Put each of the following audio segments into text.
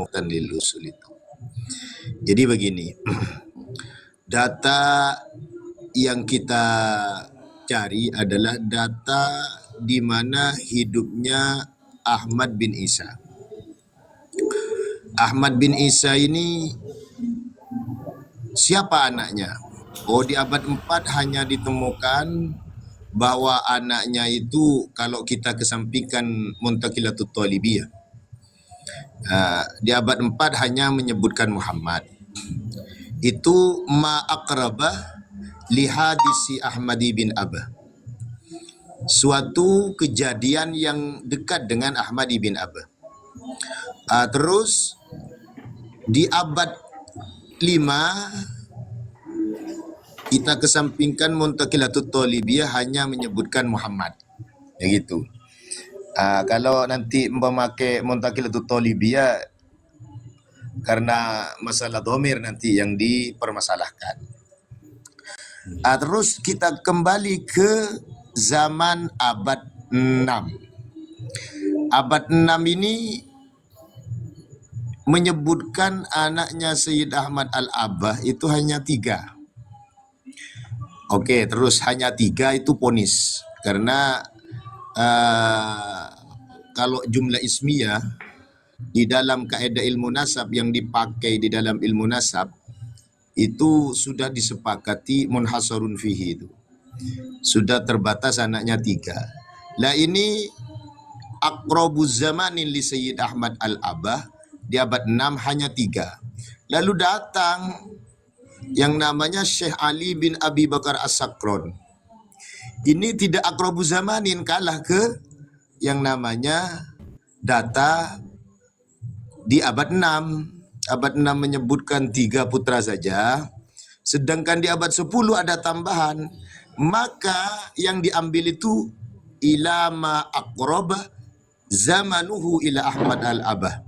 muhtan lil usul itu. Jadi begini, data yang kita cari adalah data di mana hidupnya Ahmad bin Isa. Ahmad bin Isa ini siapa anaknya? Oh, di abad 4 hanya ditemukan bahwa anaknya itu kalau kita kesampingkan Muntaqilatut Thalibiyah. Di abad 4 hanya menyebutkan Muhammad. Itu ma aqrabah li hadisi Ahmadi bin Abah. Suatu kejadian yang dekat dengan Ahmadi bin Abah. Terus di abad 5 kita kesampingkan Muntaqilatut Thalibiyah hanya menyebutkan Muhammad. Ya gitu. Kalau nanti memakai Muntaqilatut Thalibiyah karena masalah dhamir nanti yang dipermasalahkan. Terus kita kembali ke zaman abad 6. Abad 6 ini menyebutkan anaknya Sayyid Ahmad Al-Abah itu hanya 3. Oke, terus hanya 3 itu ponis. Karena kalau jumlah ismiyah di dalam kaidah ilmu nasab yang dipakai di dalam ilmu nasab itu sudah disepakati munhasarun fihi itu. Sudah terbatas anaknya 3. Lah ini aqrabuz zamanin li Sayyid Ahmad Al-Abah di abad 6 hanya 3. Lalu datang yang namanya Syekh Ali bin Abi Bakar As-Sakron. Ini tidak aqrabuz zamanin, kalah ke yang namanya data di abad 6. Abad 6 menyebutkan 3 putra saja, sedangkan di abad 10 ada tambahan. Maka yang diambil itu ilama aqrabah zamanuhu ila Ahmad Al-Abah.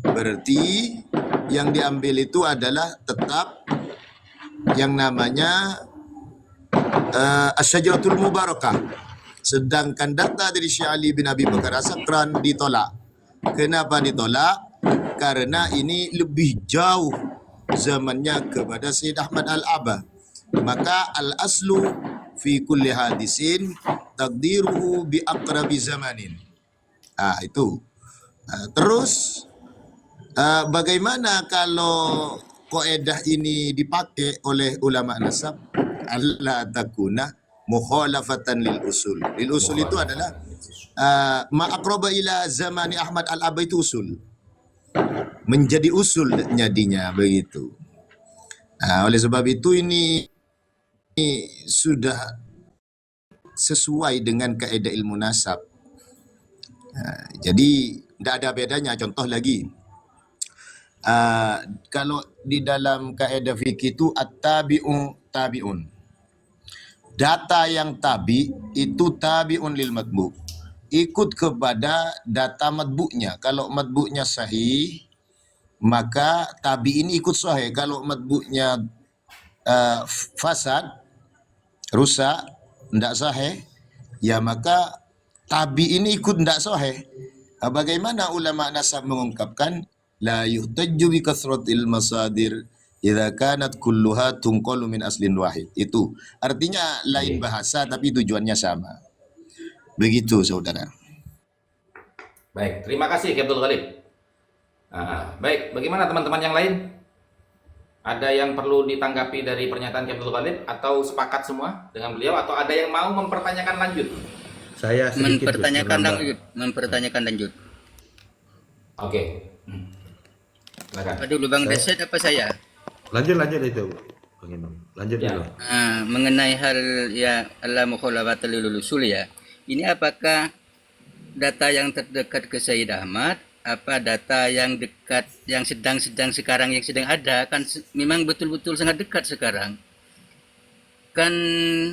Berarti yang diambil itu adalah tetap yang namanya Asy-Syajaratul Mubarakah. Sedangkan data dari Syekh Ali bin Abi Bakar As-Sakran ditolak. Kenapa ditolak? Karena ini lebih jauh zamannya kepada Sayyid Ahmad Al-Abah. Maka al-aslu fi kulli hadisin taqdiruhu bi aqrabi zamanin. Itu. Terus bagaimana kalau kaidah ini dipakai oleh ulama nasab? Allah takuna mukhalafatan lil usul. Lil usul itu adalah ma aqraba ila zamani Ahmad Al-Abah itu usul. Menjadi usul jadinya begitu. Oleh sebab itu ini sudah sesuai dengan kaidah ilmu nasab. Jadi tidak ada bedanya. Contoh lagi, kalau di dalam kaidah fikih itu at-tabi'u tabi'un. Data yang tabi itu tabi'un lil matbu'. Ikut kepada data matbu'nya. Kalau matbu'nya sahih, maka tabi ini ikut sahih. Kalau matbu'nya fasad, rusak, tidak sahih, ya maka tabi ini ikut tidak sahih. Bagaimana ulama nasab mengungkapkan la yuhtajju bi kasratil masadir idza kanat kulluha tunqalu min aslin wahid. Itu artinya lain bahasa tapi tujuannya sama. Begitu saudara. Baik, terima kasih Ki Abdul Ghalib. Baik, bagaimana teman-teman yang lain? Ada yang perlu ditanggapi dari pernyataan Ki Abdul Ghalib atau sepakat semua dengan beliau atau ada yang mau mempertanyakan lanjut? Saya sedikit mempertanyakan lanjut. Oke. Silakan. Dulu Bang Deset apa saya? Lanjut itu Bang Imam. Lanjut Ya. dulu. Mengenai hal ya Allah mukhalafat lil usul ya. Ini apakah data yang terdekat ke Sayyid Ahmad, apa data yang dekat yang sedang sekarang yang sedang ada kan memang betul-betul sangat dekat sekarang. Kan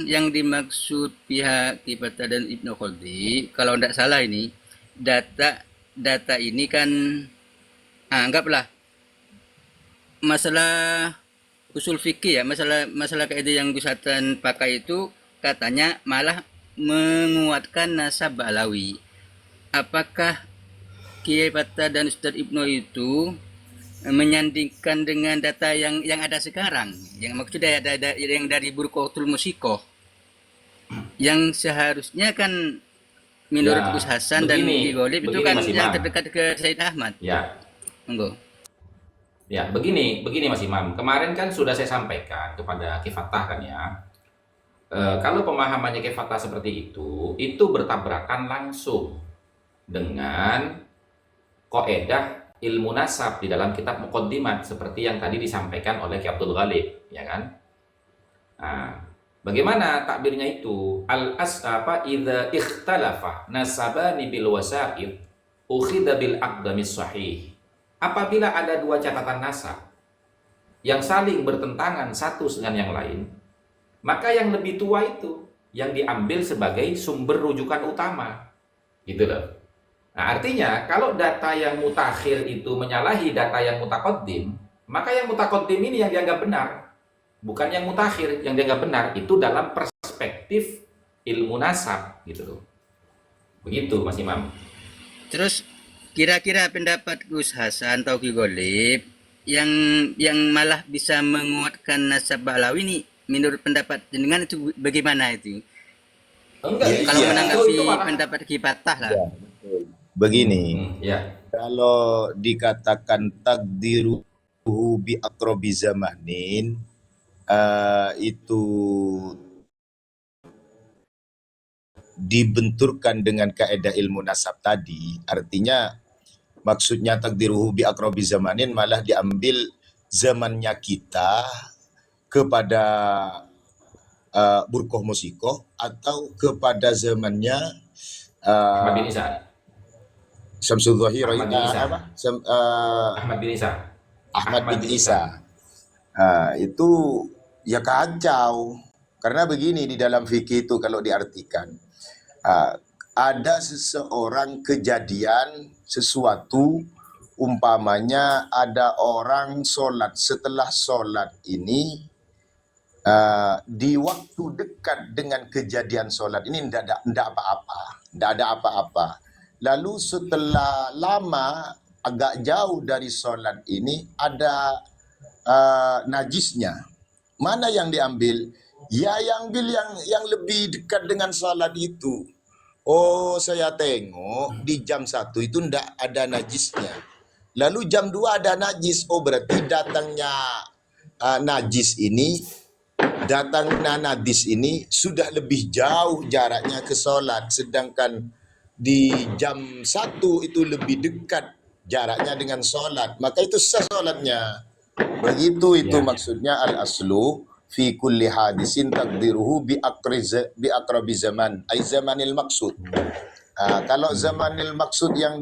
yang dimaksud pihak Kibata dan Ibnu Khaldi, kalau tidak salah ini data ini kan anggaplah masalah usul fikih ya, masalah kaidah yang Gusatan pakai itu katanya malah menguatkan nasab Ba'lawi. Apakah Kiai Fattah dan Ustadz Ibnu itu menyandingkan dengan data yang ada sekarang, yang maksudnya ada yang dari Burkotul Musikoh, yang seharusnya kan menurut Ya, Gus Hasan dan begini, Ki Golib itu begini kan Mas yang Imam. terdekat ke Said Ahmad. Ya, Monggo. ya, begini Mas Imam. Kemarin kan sudah saya sampaikan kepada Ki Fatah kan ya. Kalau pemahamannya Ki Fatah seperti itu bertabrakan langsung dengan kaidah ilmu nasab di dalam kitab Muqaddimat seperti yang tadi disampaikan oleh Ki Abdul Ghalib, ya kan? Nah, bagaimana takbirnya itu? Idza ikhtalafa nasabani bil wasa'id ukhidha bil aqdamis sahih. Apabila ada dua catatan nasab yang saling bertentangan satu dengan yang lain, maka yang lebih tua itu yang diambil sebagai sumber rujukan utama. Gitu loh. Nah, artinya kalau data yang mutakhir itu menyalahi data yang mutaqaddim, maka yang mutaqaddim ini yang dianggap benar, bukan yang mutakhir yang dianggap benar. Itu dalam perspektif ilmu nasab gitu loh. Begitu Mas Imam. Terus kira-kira pendapat Gus Hasan atau Ki Golib yang malah bisa menguatkan nasab Ba'lawi ini menurut pendapat jenengan itu bagaimana itu? Enggak, Iya, Kalau iya. menanggapi itu malah. pendapat Ki Fatah lah. Ya, betul. Begini, Ya. kalau dikatakan takdiruhu bi aqrabi zamanin, itu dibenturkan dengan kaidah ilmu nasab tadi, artinya maksudnya takdiruhu bi aqrabi zamanin malah diambil zamannya kita kepada Burkoh Musikoh atau kepada zamannya Ahmad bin uh, Isa. Syamsul Zahir, Ahmad bin Isa. Ahmad bin Isa. Ahmad bin Isa. Itu ya kacau. Karena begini di dalam fikih itu kalau diartikan, ada seseorang kejadian sesuatu, umpamanya ada orang sholat, setelah sholat ini di waktu dekat dengan kejadian sholat ini tidak ada apa-apa. Lalu setelah lama agak jauh dari sholat ini ada najisnya. Mana yang diambil? Ya yang ambil yang lebih dekat dengan sholat itu. Oh, saya tengok di jam 1 itu tidak ada najisnya. Lalu jam 2 ada najis. Oh, berarti datangnya najis ini sudah lebih jauh jaraknya ke sholat. Sedangkan di jam 1 itu lebih dekat jaraknya dengan sholat. Maka itu sah sholatnya. Begitu itu Ya. maksudnya al-aslu fi kulli hadisin takdiruhu bi aqrabi zaman, ay zamanil maksud. Kalau zamanil maksud yang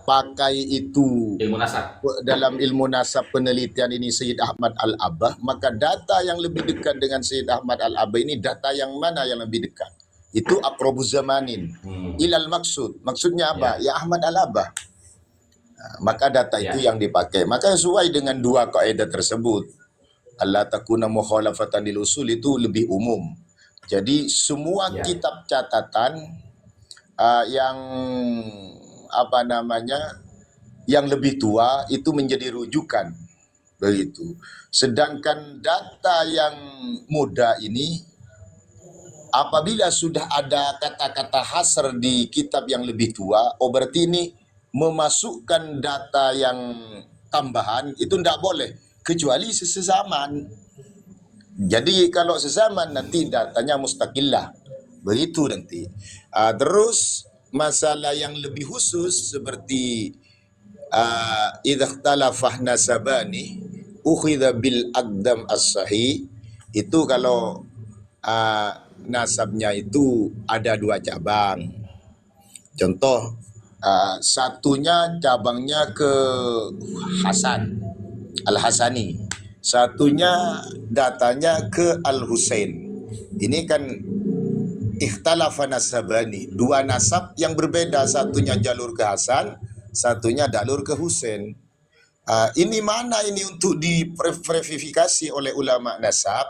pakai itu Ilmu nasab. dalam ilmu nasab penelitian ini Sayyid Ahmad Al-Abbah, maka data yang lebih dekat dengan Sayyid Ahmad Al-Abbah ini data yang mana yang lebih dekat? Itu aqrabuz zamanin ilal maksud. Maksudnya apa? Ya Ahmad Al-Abbah. Maka data itu yang dipakai. Maka sesuai dengan dua kaidah tersebut. Allah takuna mukhalafatan lil usul itu lebih umum. Jadi semua kitab catatan yang yang lebih tua itu menjadi rujukan, begitu. Sedangkan data yang muda ini apabila sudah ada kata-kata hasr di kitab yang lebih tua, oh berarti ini memasukkan data yang tambahan itu tidak boleh kecuali sezaman. Jadi kalau sezaman nanti datanya mustaqillah, begitu nanti. Terus masalah yang lebih khusus seperti idza ikhtalafah nasabani ukhidha bil aqdam as-sahih, itu kalau nasabnya itu ada dua cabang. Contoh, satunya cabangnya ke Hasan, Al-Hasani. Satunya datanya ke Al-Husain. Ini kan ikhtalafa nasabani, dua nasab yang berbeda, satunya jalur ke Hasan, satunya jalur ke Husain. Ini mana ini untuk diverifikasi oleh ulama nasab?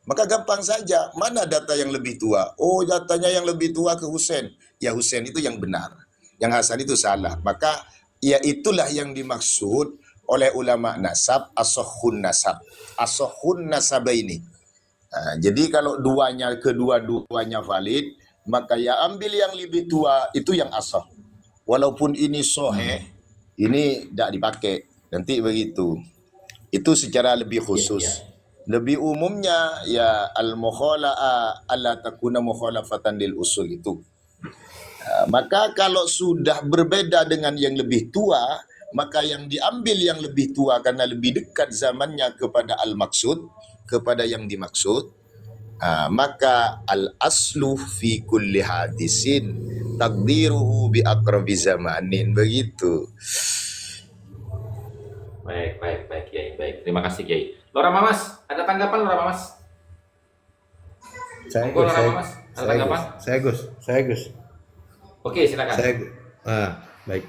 Maka gampang saja, mana data yang lebih tua? Oh, datanya yang lebih tua ke Husain. Ya Husain itu yang benar, yang Hasan itu salah. Maka ya itulah yang dimaksud oleh ulama nasab as-sahhun nasab. As-sahhun nasabaini. Jadi kalau kedua-duanya valid, maka ya ambil yang lebih tua itu yang asah. Walaupun ini soheh, ini tidak dipakai. Nanti begitu. Itu secara lebih Ya, khusus. ya. Lebih umumnya ya al-mukhala'a alla takuna mukhalafatan lil usul itu. Maka kalau sudah berbeda dengan yang lebih tua, maka yang diambil yang lebih tua karena lebih dekat zamannya kepada al-maksud, kepada yang dimaksud. Maka al-aslu fi kulli hadisin takdiruhu bi aqrabi zamanin, begitu. Baik, Kiai. Baik, terima kasih, Kiai. Lora Mamas, ada tanggapan Lora Mamas? Saya Monggo Gus, Lora Mamas, ada tanggapan? saya Gus. Oke, silakan. Baik.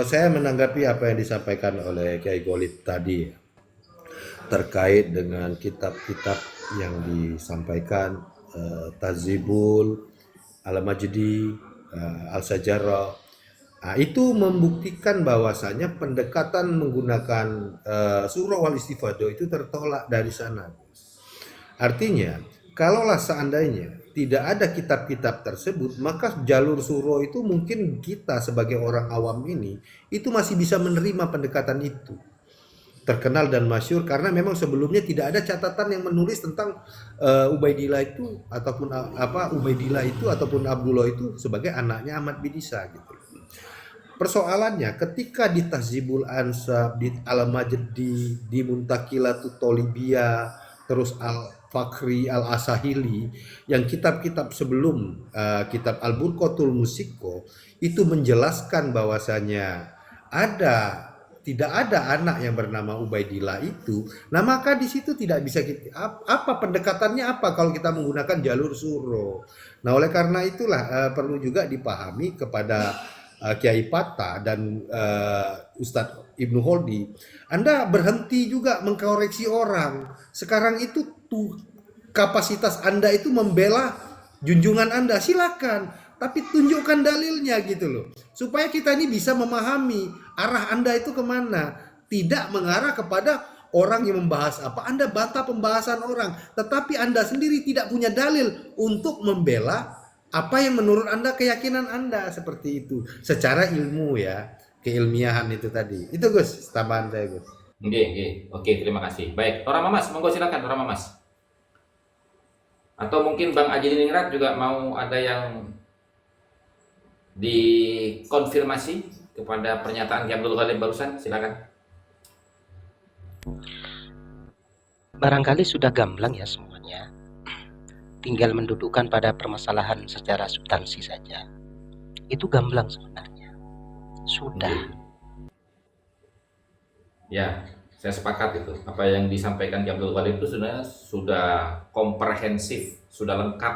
Saya menanggapi apa yang disampaikan oleh Kiai Golib tadi terkait dengan kitab-kitab yang disampaikan, Tazibul, Al-Majdi, Al-Sajarah. Itu membuktikan bahwasanya pendekatan menggunakan surah wal istifadah itu tertolak dari sana. Artinya, kalaulah seandainya tidak ada kitab-kitab tersebut, maka jalur surah itu mungkin kita sebagai orang awam ini itu masih bisa menerima pendekatan itu. Terkenal dan masyhur karena memang sebelumnya tidak ada catatan yang menulis tentang Ubaidillah itu ataupun Abdullah itu sebagai anaknya Ahmad bin Isa gitu. Persoalannya ketika di Tahzibul Ansab, di Al-Majdi, di Muntaqilatut Tolibiyah, terus Al-Fakhri, Al-Asahili, yang kitab-kitab sebelum kitab Al-Burqatul Musikko itu menjelaskan bahwasanya tidak ada anak yang bernama Ubaidillah itu. Nah, maka di situ tidak bisa apa pendekatannya apa kalau kita menggunakan jalur suro. Nah, oleh karena itulah perlu juga dipahami kepada Kiai Pata dan Ustadz Ibnu Holdi, Anda berhenti juga mengkoreksi orang. Sekarang itu kapasitas Anda itu membela junjungan Anda, silakan, tapi tunjukkan dalilnya gitu loh, supaya kita ini bisa memahami arah Anda itu kemana, tidak mengarah kepada orang yang membahas apa, Anda bantah pembahasan orang, tetapi Anda sendiri tidak punya dalil untuk membela apa yang menurut Anda, keyakinan Anda, seperti itu. Secara ilmu ya, keilmiahan itu tadi. Itu Gus, tambahan saya Gus. Oke, terima kasih. Baik, Lora Mamas, monggo silakan Lora Mamas. Atau mungkin Bang Aji Diningrat juga mau ada yang dikonfirmasi kepada pernyataan Ki Abdul Ghalib barusan, silakan. Barangkali sudah gamblang ya semuanya. Tinggal mendudukkan pada permasalahan secara substansi saja. Itu gamblang sebenarnya. Sudah. Ya, saya sepakat itu. Apa yang disampaikan Ki Abdul Ghalib itu sebenarnya sudah komprehensif, sudah lengkap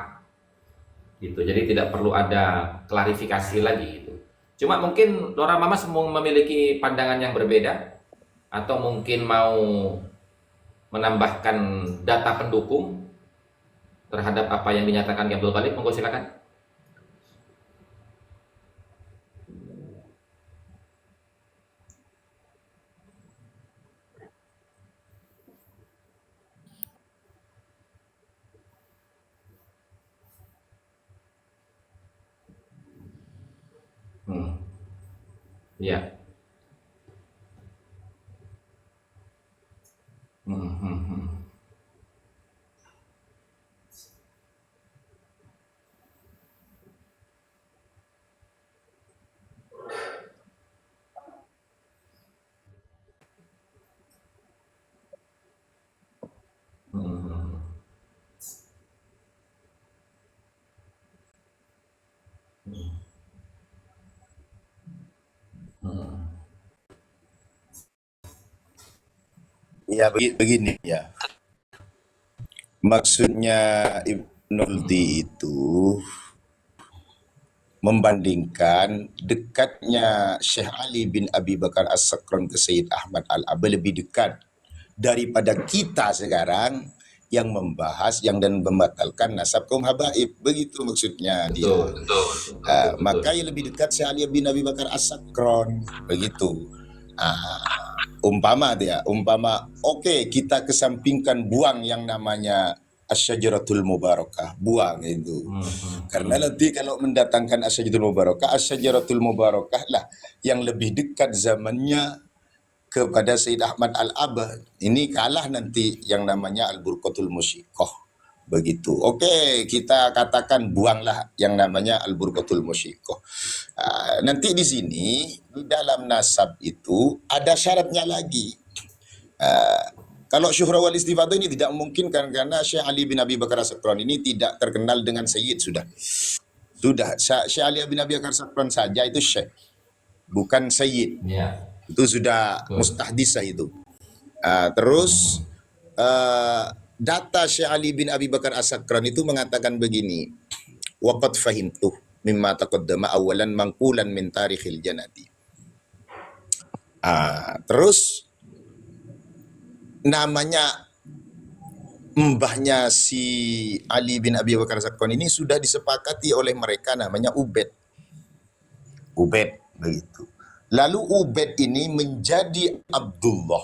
gitu. Jadi tidak perlu ada klarifikasi lagi gitu. Cuma mungkin Lora Mamas memiliki pandangan yang berbeda atau mungkin mau menambahkan data pendukung terhadap apa yang dinyatakan Ki Abdul Ghalib, monggo silakan. Ya. Ya begini ya. Maksudnya Ibnu Holdi itu membandingkan dekatnya Syekh Ali bin Abi Bakar As-Sakran ke Sayyid Ahmad Al-Aba lebih dekat daripada kita sekarang yang membahas yang dan membatalkan nasab kaum habaib. Begitu maksudnya dia. Maka yang lebih dekat Syekh Ali bin Abi Bakar As-Sakron. Begitu. Umpama oke, kita kesampingkan, buang yang namanya Asyajaratul Mubarakah, buang itu. Karena nanti kalau mendatangkan Asyajaratul Mubarakah lah yang lebih dekat zamannya kepada Sayyid Ahmad Al-Abad. Ini kalah nanti yang namanya Al-Burqatul Musyiqah. Begitu. Oke, kita katakan buanglah yang namanya Al-Burqatul Musyiqah. Nanti di sini di dalam nasab itu ada syaratnya lagi. Kalau syuhra wal istifadah ini tidak memungkinkan karena Syekh Ali bin Abi Bakar As-Sakran ini tidak terkenal dengan Sayyid sudah. Syekh Ali bin Abi Bakar As-Sakran saja itu Syekh, bukan Sayyid. Itu sudah mustahdisah itu. Terus data Syekh Ali bin Abi Bakar As-Sakran itu mengatakan begini, waqad fahimtu mimma taqaddama awalan mangkulan min tarikhil janati. Terus namanya mbahnya si Ali bin Abi Bakar As-Sakran ini sudah disepakati oleh mereka, namanya Ubed begitu. Lalu Ubed ini menjadi Abdullah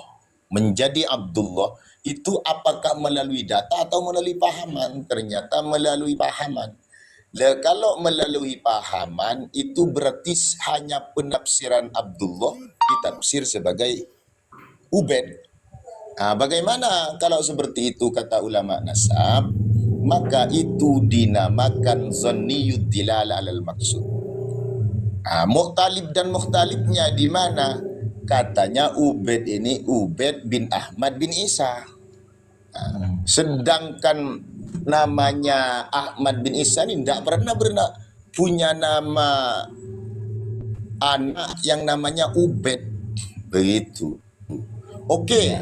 itu apakah melalui data atau melalui pahaman? Ternyata melalui pahaman. Kalau melalui pahaman itu berarti hanya penafsiran Abdullah ditafsir sebagai Ubed. Bagaimana kalau seperti itu kata ulama nasab? Maka itu dinamakan zanniyud dilala alal maksud. Mukhtalib dan mukhtalibnya di mana? Katanya Ubed ini Ubed bin Ahmad bin Isa. Sedangkan namanya Ahmad bin Isa ini tidak pernah punya nama anak yang namanya Ubed. Begitu. Oke,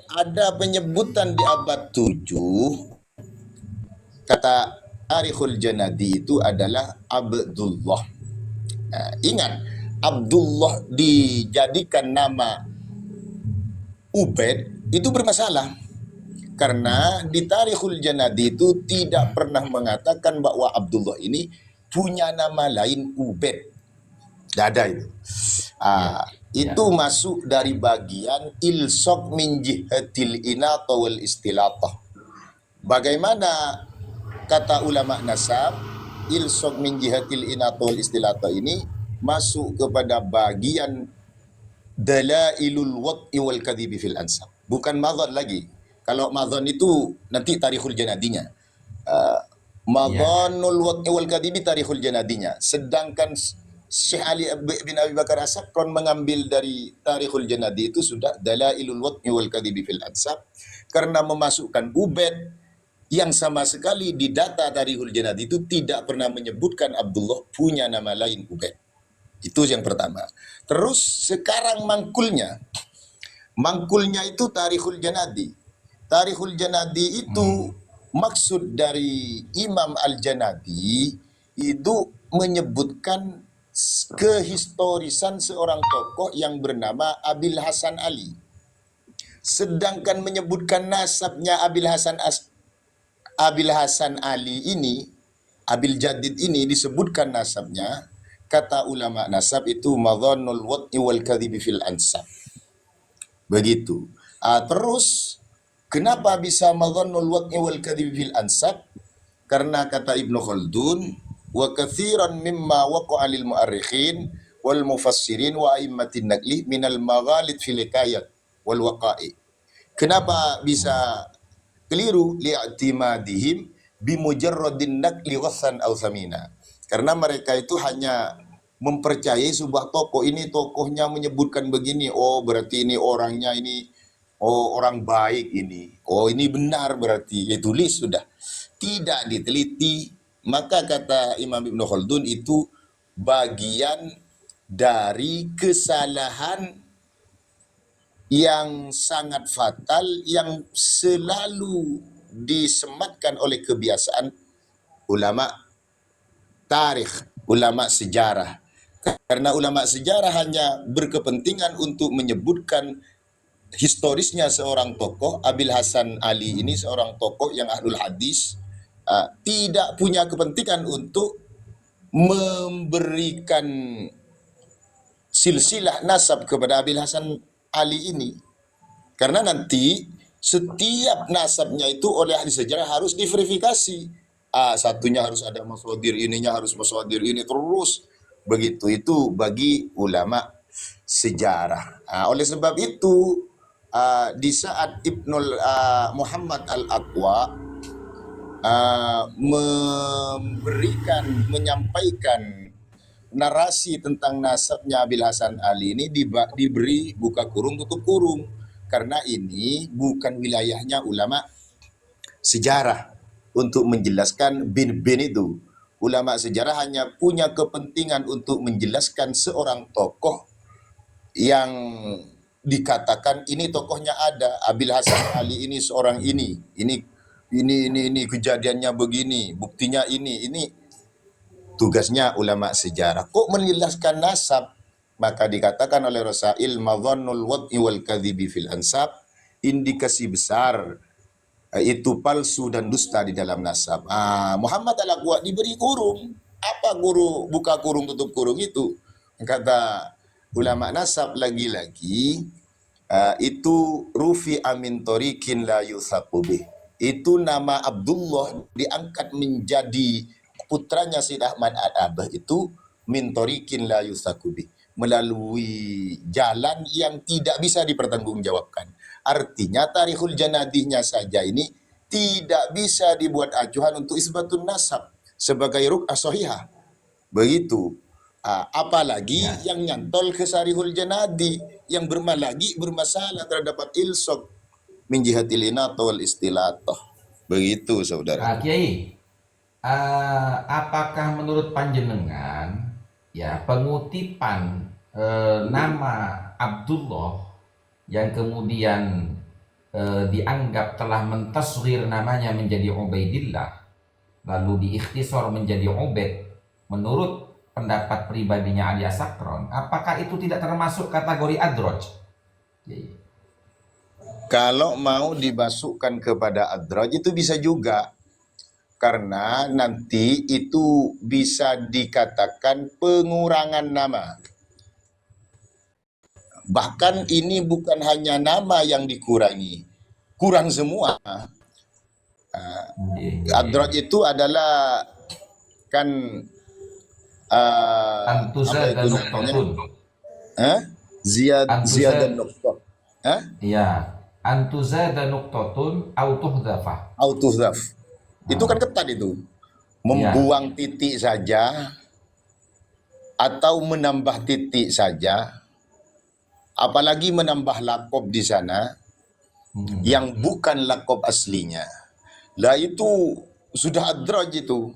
ada penyebutan di abad 7 kata Tarikhul Janadi itu adalah Abdullah. Ingat, Abdullah dijadikan nama Ubed itu bermasalah karena di Tarikhul Janadi itu tidak pernah mengatakan bahwa Abdullah ini punya nama lain Ubed. Tidak ada itu. Itu masuk dari bagian ilsok min jihatil inata wal istilatah. Bagaimana kata ulama nasab, ilsok min jihatil inata wal istilatah ini masuk kepada bagian dalailul wad'i wal kadhibi fil ansab. Bukan madhan lagi. Kalau madhan itu nanti Tarikhul Janadinya. Madhanul wad'i wal kadhibi Tarikhul Janadinya. Sedangkan Syekh Ali bin Abi Bakar As-Sakran mengambil dari Tarikhul Janadi itu sudah dalailul wad'i wal kadhibi fil ansab, karena memasukkan Ubed yang sama sekali di data Tarikhul Janadi itu tidak pernah menyebutkan Abdullah punya nama lain Ubed. Itu yang pertama. Terus sekarang mangkulnya itu Tarikhul Janadi. Tarikhul Janadi itu maksud dari Imam Al-Janadi itu menyebutkan kehistorisan seorang tokoh yang bernama Abil Hasan Ali. Sedangkan menyebutkan nasabnya Abil Hasan Ali ini, Abil Jadid ini disebutkan nasabnya, kata ulama nasab itu madhanul wad'i wal kadhibi fil ansab. Begitu. Terus kenapa bisa madhanul wad'i wal kadhibi fil ansab? Karena kata Ibnu Khaldun, wa katsiran mimma waqa'a lil mu'arrikhin wal mufassirin wa a'immatin naqli minal maghalid fil hikayat wal waqa'i. Kenapa bisa keliru? Li'timadihim bimujarradin naqli ghassan aw thamina. Karena mereka itu hanya mempercayai sebuah tokoh, ini tokohnya menyebutkan begini, oh berarti ini orangnya ini, oh orang baik ini, oh ini benar berarti, ya tulis sudah. Tidak diteliti. Maka kata Imam Ibnu Khaldun itu bagian dari kesalahan yang sangat fatal yang selalu disematkan oleh kebiasaan ulama tarikh, ulama sejarah. Karena ulama sejarah hanya berkepentingan untuk menyebutkan historisnya seorang tokoh, Abil Hasan Ali ini seorang tokoh yang ahlul hadis, tidak punya kepentingan untuk memberikan silsilah nasab kepada Abil Hasan Ali ini. Karena nanti setiap nasabnya itu oleh ahli sejarah harus diverifikasi. Satunya harus ada maswadir ininya, harus maswadir ini terus. Begitu itu bagi ulama sejarah. Oleh sebab itu di saat Muhammad Al-Aqwa menyampaikan narasi tentang nasabnya Abil Hasan Ali ini diberi buka kurung tutup kurung, karena ini bukan wilayahnya ulama sejarah untuk menjelaskan bin itu. Ulama sejarah hanya punya kepentingan untuk menjelaskan seorang tokoh yang dikatakan ini tokohnya ada, Abil Hasan Ali ini seorang ini kejadiannya begini, buktinya ini tugasnya ulama sejarah. Kok menjelaskan nasab? Maka dikatakan oleh Rasail madhannul wad'i wal kadhibi fil ansab, indikasi besar itu palsu dan dusta di dalam nasab. Muhammad Al-Aqwa diberi kurung. Apa guru buka kurung tutup kurung itu? Kata ulama nasab lagi-lagi itu rufi amin torikin la yuthaku bih. Itu nama Abdullah diangkat menjadi putranya Syed Ahmad Al-Abah itu min torikin la yuthaku bih, melalui jalan yang tidak bisa dipertanggungjawabkan. Artinya tarikhul janadihnya saja ini tidak bisa dibuat acuan untuk isbatun nasab sebagai ruk'ah sahihah. Begitu. Apalagi yang nyantol ke sarihul janadi yang bermasalah terhadap ilsok min jihatil inata wal istilatah. Begitu saudara. Kiai, apakah menurut panjenengan ya pengutipan nama Abdullah yang kemudian dianggap telah mentasghir namanya menjadi Ubaidillah lalu diikhtisar menjadi Ubaid menurut pendapat pribadinya Ali Asakron, apakah itu tidak termasuk kategori adraj? Kalau mau dimasukkan kepada adraj itu bisa juga, karena nanti itu bisa dikatakan pengurangan nama. Bahkan ini bukan hanya nama yang dikurangi, kurang semua. Adraj itu adalah kan Antuza dan Nuktotun. Ziyadan Nuktah. Iya, Antuza dan Nuktotun autuhdafah. Autozaf. Itu kan ketat itu. Membuang titik saja atau menambah titik saja. Apalagi menambah lakob di sana yang bukan lakob aslinya. Lah itu sudah adraj itu.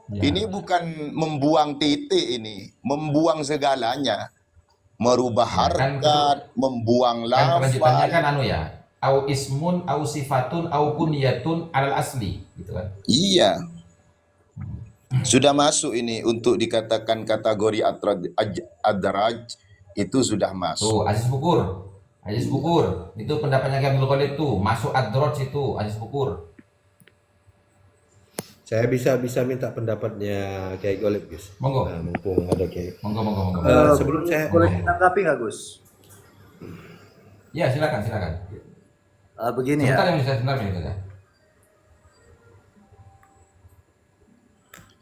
Ini bukan membuang titik ini, membuang segalanya. Merubah harkat, membuang Kan kelanjutannya lafal. kan au ismun, au sifatun, au kunyatun alal asli, gitu kan? Iya. Sudah masuk ini untuk dikatakan kategori adraj itu sudah masuk. Tuh, Aziz Bukur, itu pendapatnya Kiai Abdul Qadir tuh, masuk adraj itu Aziz Bukur. Saya bisa minta pendapatnya Kiai Golib, Gus. Monggo. Nah, mumpung ada Kiai. Monggo. Sebelum saya Boleh ditanggapi nggak Gus? Ya, silakan. Begini Sebentar ya, ya.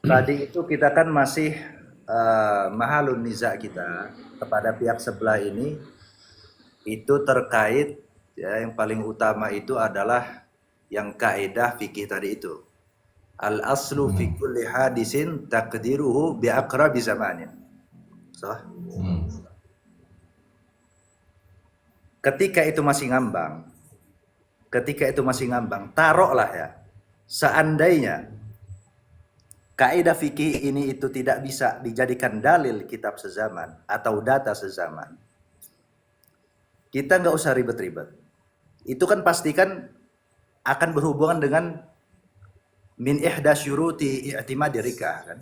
tadi itu kita kan masih mahalun niza kita kepada pihak sebelah ini itu terkait ya, yang paling utama itu adalah yang kaidah fikih tadi itu. Al aslu fi kulli hadisin taqdiruhu bi aqrabi zamanin. So, ketika itu masih ngambang, taruhlah ya, seandainya kaidah fikih ini itu tidak bisa dijadikan dalil kitab sezaman atau data sezaman, kita nggak usah ribet-ribet. Itu kan pastikan akan berhubungan dengan min ihda syuruti i'timadi rikah kan.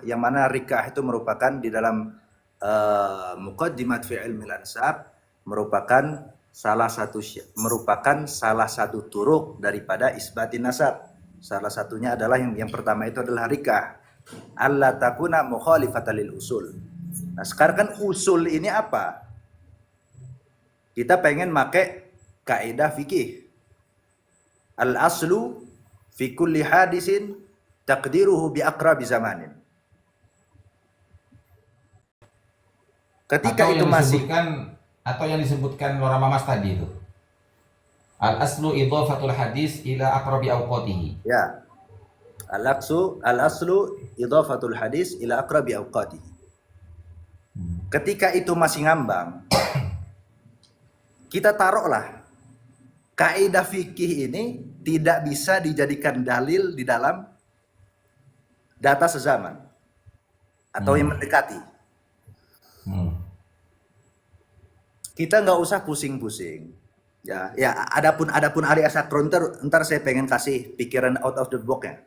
Yang mana rikah itu merupakan di dalam Muqaddimat fi ilmi al-ansab merupakan salah satu turuk daripada isbatin nasab. Salah satunya adalah yang pertama itu adalah rikah. Allah takuna mukhalifatan lil usul. Nah, sekarang kan usul ini apa? Kita pengen pakai kaidah fikih. Al aslu fi kulli hadisin taqdiruhu bi aqrabi zamanin. Ketika itu masih atau yang disebutkan Lora Mamas tadi itu. Al aslu idhafatul hadis ila aqrabi awqatihi. ya, al aslu idhafatul hadis ila aqrabi awqatihi. Ketika itu masih ngambang, kita taruhlah kaidah fikih ini tidak bisa dijadikan dalil di dalam data sezaman atau yang mendekati. Kita nggak usah pusing-pusing. Ya, adapun Ali Asakron ntar saya pengen kasih pikiran out of the box ya.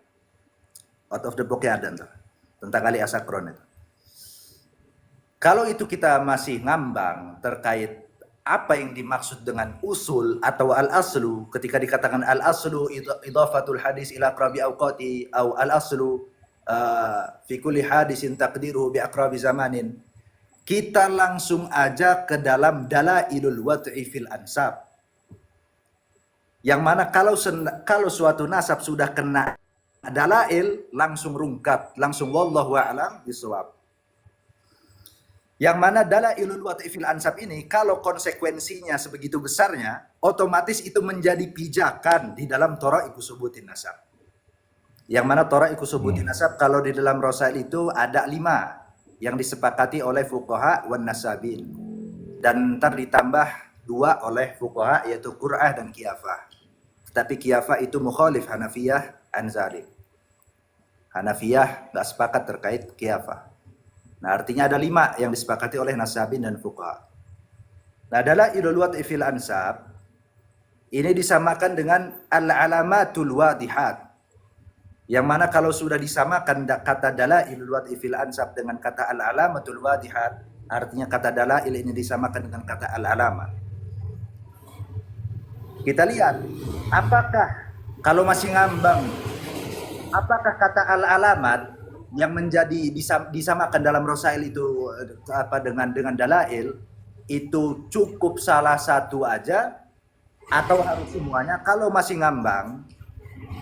Out of the box ya ada ntar tentang Ali Asakron itu. Kalau itu kita masih ngambang terkait apa yang dimaksud dengan usul atau al-aslu, ketika dikatakan al-aslu idhafatul hadis ila aqrabi awqati atau al-aslu fi kulli hadisin taqdiruhu bi aqrabi zamanin, kita langsung aja ke dalam dalailul wad'i fil ansab. Yang mana kalau suatu nasab sudah kena dalail, langsung rungkat, langsung wallahu a'lam bishawab. Yang mana dalailul wad'i fil ansab ini, kalau konsekuensinya sebegitu besarnya, otomatis itu menjadi pijakan di dalam Thara'iqu Subutin Nasab. Yang mana Thara'iqu Subutin Nasab kalau di dalam Rasail itu ada 5 yang disepakati oleh fuqaha wan nasabin. Dan ntar ditambah 2 oleh fuqaha yaitu Qur'ah dan Qiyafah. Tapi Qiyafah itu mukhalif Hanafiyah an zalik. Hanafiyah nggak sepakat terkait Qiyafah. Nah, artinya ada 5 yang disepakati oleh nasabin dan fuqaha. Nah, dalailul wad'i fil ansab ini disamakan dengan al-alamatul wadihat. Yang mana kalau sudah disamakan kata dalailul wad'i fil ansab dengan kata al-alamatul wadihat, artinya kata dalail ini disamakan dengan kata al-alamat. Kita lihat, apakah kalau masih ngambang, apakah kata al-alamat yang menjadi disamakan dalam Rasail itu apa dengan dalail itu cukup salah satu aja atau harus semuanya? Kalau masih ngambang,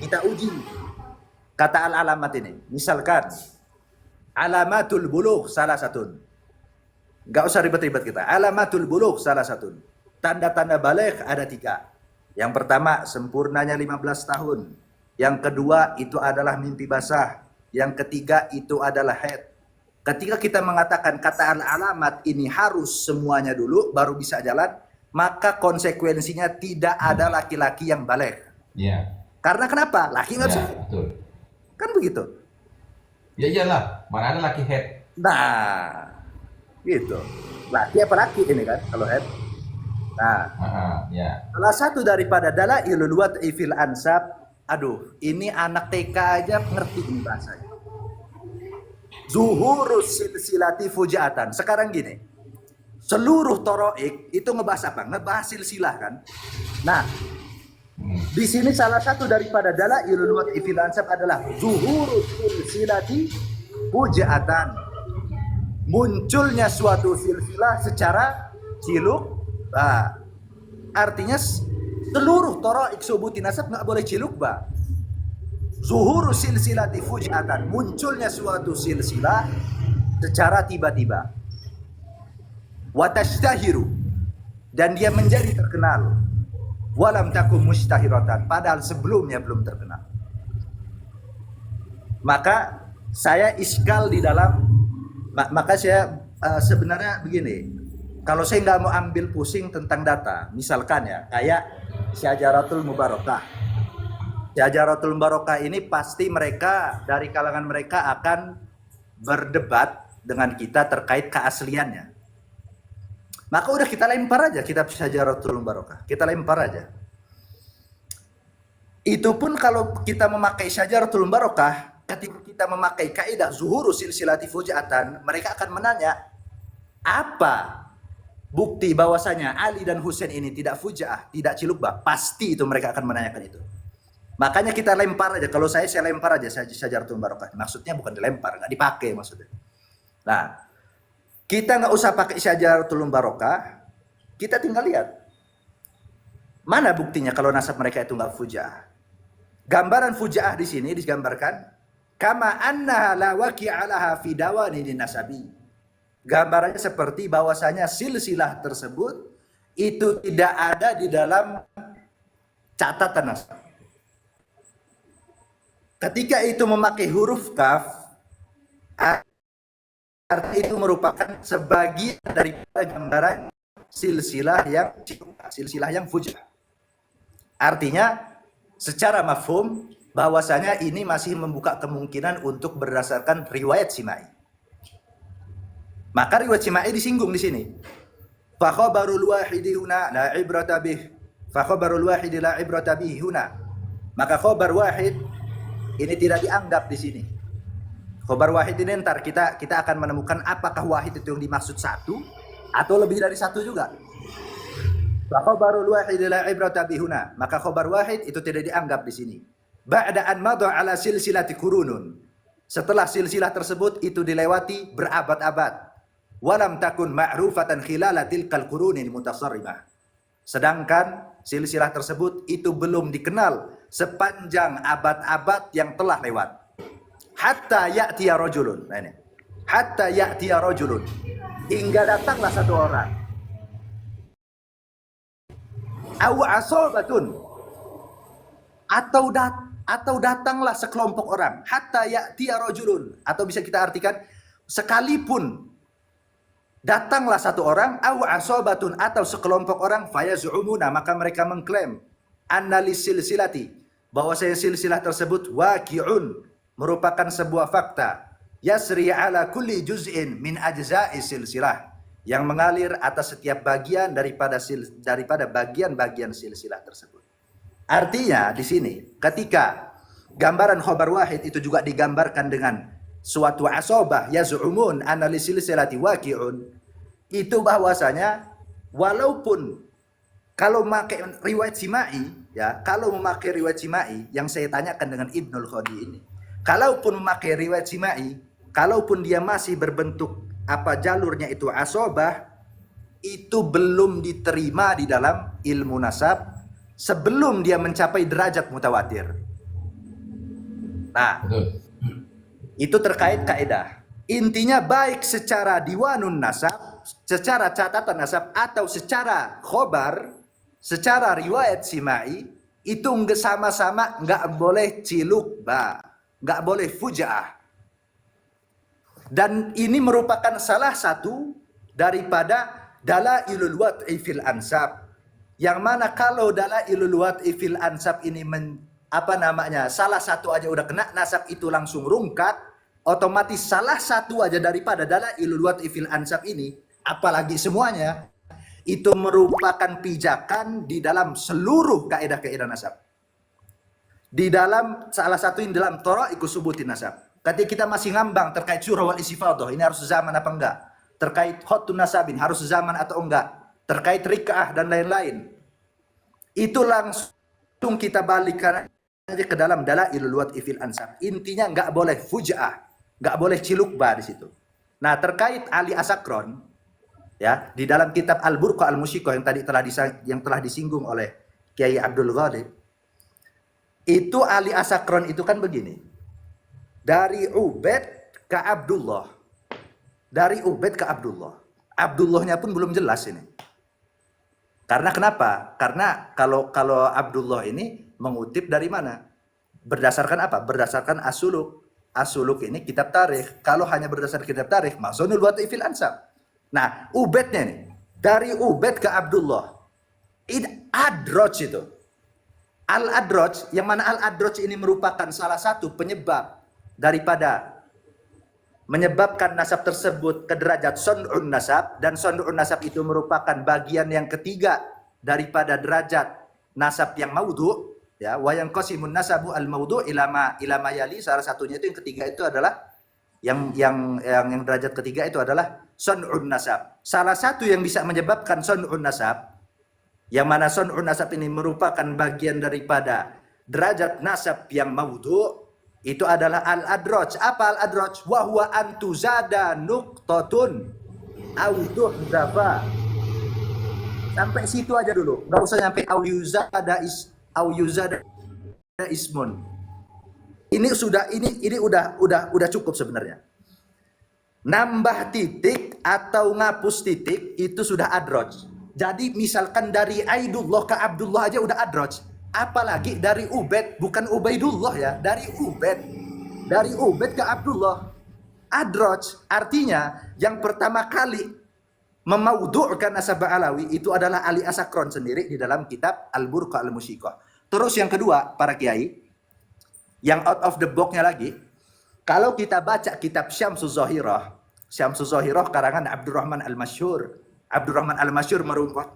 kita uji kata al-alamat ini. Misalkan alamatul bulugh salah satu. Enggak usah ribet-ribet kita. Alamatul bulugh salah satu. Tanda-tanda baligh ada 3. Yang pertama sempurnanya 15 tahun. Yang kedua itu adalah mimpi basah. Yang ketiga itu adalah haid. Ketika kita mengatakan kata al-alamat ini harus semuanya dulu baru bisa jalan, maka konsekuensinya tidak ada laki-laki yang baligh. Iya. Karena kenapa? Laki nggak bisa. Betul. Kan begitu. Ya iyalah, mana ada laki head. Nah, gitu. Laki apa laki ini kan kalau head. Nah, ya. salah satu daripada dalailul wad'i fil ansab, aduh, ini anak TK aja ngerti ini bahasanya. Zuhurus silsilati fujaatan. Sekarang gini, seluruh Thara'iq itu ngebahas apa? Ngebahas silsilah kan. Nah, di sini salah satu daripada dalailul wad'i fil ansab adalah zuhurus silsilati fujaatan. Munculnya suatu silsilah secara ciluk. Nah, artinya seluruh Thara'iq subutin nasab nggak boleh ciluk, Pak. Zuhuru silsilati fujatan, munculnya suatu silsilah secara tiba-tiba. Wa tashtahiru, dan dia menjadi terkenal. Walam takum mustahiratan, padahal sebelumnya belum terkenal. Maka saya iskal di dalam, maka saya sebenarnya begini. Kalau saya nggak mau ambil pusing tentang data, misalkan ya, kayak Syajaratul Mubarakah. Syajaratul Mubarakah ini pasti mereka, dari kalangan mereka akan berdebat dengan kita terkait keasliannya. Maka udah kita lempar aja kitab Syajaratul Mubarakah. Kita lempar aja. Itu pun kalau kita memakai Syajaratul Mubarakah, ketika kita memakai kaidah zuhuru silsilati fujaatan, mereka akan menanya, Apa bukti bahwasanya Ali dan Husain ini tidak fujaah, tidak cilukbah? Pasti itu mereka akan menanyakan itu. Makanya kita lempar aja. Kalau saya lempar aja Syajaratul Barokah. Maksudnya bukan dilempar, nggak dipakai maksudnya. Nah, kita nggak usah pakai Syajaratul Barokah. Kita tinggal lihat mana buktinya kalau nasab mereka itu nggak fujaah. Gambaran fujaah di sini digambarkan kama annaha la waqi'alaha fi dawani nasabi. Gambarannya seperti bahwasanya silsilah tersebut itu tidak ada di dalam catatan nasab. Ketika itu memakai huruf kaf, artinya itu merupakan sebagian dari gambaran silsilah yang fujaah. Artinya secara mafhum bahwasanya ini masih membuka kemungkinan untuk berdasarkan riwayat Simai. Maka riwayat Simai disinggung di sini. Fa khabarul wahidi huna la ibrata bih. Fa khabarul wahidi la ibrata bih huna. Maka khabar wahid ini tidak dianggap di sini. Khabar wahid ini ntar kita akan menemukan apakah wahid itu yang dimaksud satu atau lebih dari satu juga. Fa khabarul wahid la ibrata bihuna. Maka khabar wahid itu tidak dianggap di sini. Ba'da an madha ala silsilati qurunun. Setelah silsilah tersebut itu dilewati berabad-abad. Walam takun ma'rufatan khilala tilkal qurunil mutasarrifah. Sedangkan silsilah tersebut itu belum dikenal sepanjang abad-abad yang telah lewat. Hatta ya'tiya rajulun. Nah ini. Hatta ya'tiya rajulun. Hingga datanglah satu orang. Aw asobatun. Atau datanglah sekelompok orang. Hatta ya'tiya rajulun. Atau bisa kita artikan sekalipun datanglah satu orang, aw asobatun, atau sekelompok orang, fayaz'umuna, maka mereka mengklaim annalis silsilati, bahwa silsilah tersebut waqi'un, merupakan sebuah fakta, yasri ala kulli juz'in min ajza'i silsilah, yang mengalir atas setiap bagian daripada bagian-bagian silsilah tersebut. Artinya di sini ketika gambaran khabar wahid itu juga digambarkan dengan suatu asobah yaz'umun analis silsilati waqi'un, itu bahwasanya walaupun kalau memakai riwayat Simai, ya, kalau memakai riwayat Simai yang saya tanyakan dengan Ibnul Khadi ini, kalaupun memakai riwayat Simai, kalaupun dia masih berbentuk jalurnya itu asobah, itu belum diterima di dalam ilmu nasab sebelum dia mencapai derajat mutawatir. Nah, itu terkait kaidah. Intinya baik secara diwanun nasab, secara catatan nasab, atau secara khobar, secara riwayat Simai, itu sama-sama nggak boleh cilukba, nggak boleh fujaah. Dan ini merupakan salah satu daripada dalailul wad'i fil ansab, yang mana kalau dalailul wad'i fil ansab ini salah satu aja udah kena nasab itu langsung rungkat, otomatis salah satu aja daripada dalailul wad'i fil ansab ini, apalagi semuanya, itu merupakan pijakan di dalam seluruh kaidah-kaidah nasab. Di dalam salah satu yang dalam thara'iqus subutin nasab. Ketika kita masih ngambang terkait surah wal istifadhah, ini harus zaman apa enggak? Terkait khotun nasabin harus zaman atau enggak? Terkait rik'ah dan lain-lain. Itu langsung kita balikkan aja ke dalam dalailul wad'i fil ansab. Intinya enggak boleh fujaah, enggak boleh cilukba di situ. Nah, terkait Ali Asakron, ya, di dalam kitab Al-Burqa Al-Musyiqah yang telah disinggung oleh Kiai Abdul Ghalib, itu Ali Asakron itu kan begini. Dari Ubaid ke Abdullah. Dari Ubaid ke Abdullah. Abdullahnya pun belum jelas ini. Karena kenapa? Karena kalau Abdullah ini mengutip dari mana? Berdasarkan apa? Berdasarkan As-Suluk. As-Suluk ini kitab tarikh. Kalau hanya berdasarkan kitab tarikh, maksudul wad'i fil ansab. Nah, Ubaidnya nih, dari Ubaid ke Abdullah. Adraj itu. Al-Adraj, yang mana Al-Adraj ini merupakan salah satu penyebab daripada menyebabkan nasab tersebut ke derajat son'un nasab, dan son'un nasab itu merupakan bagian yang ketiga daripada derajat nasab yang maudhu, ya, wa yanqasimun nasabu al-maudhu ilama yali. Salah satunya itu yang ketiga itu adalah yang derajat ketiga itu adalah sun'un nasab. Salah satu yang bisa menyebabkan sun'un nasab, yang mana sun'un nasab ini merupakan bagian daripada derajat nasab yang maudhu', itu adalah al-adraj. Apa al-adraj? Wa huwa antuzada nuqtatun au tuhdafa. Sampai situ aja dulu. Enggak usah nyampe au yuzada ismun. Ini udah cukup sebenarnya. Nambah titik atau ngapus titik itu sudah adraj. Jadi misalkan dari Aidullah ke Abdullah aja udah adraj. Apalagi dari Ubed, bukan Ubaidullah ya, dari Ubed ke Abdullah. Adraj artinya yang pertama kali memaudhu'kan nasab Alawi itu adalah Ali Asakron sendiri di dalam kitab Al-Burqa Al-Musyiqah. Terus yang kedua, para kiai, yang out of the box-nya lagi, kalau kita baca kitab Syamsul Zahirah karangan Abdurrahman Al-Masyhur. Abdurrahman Al-Masyhur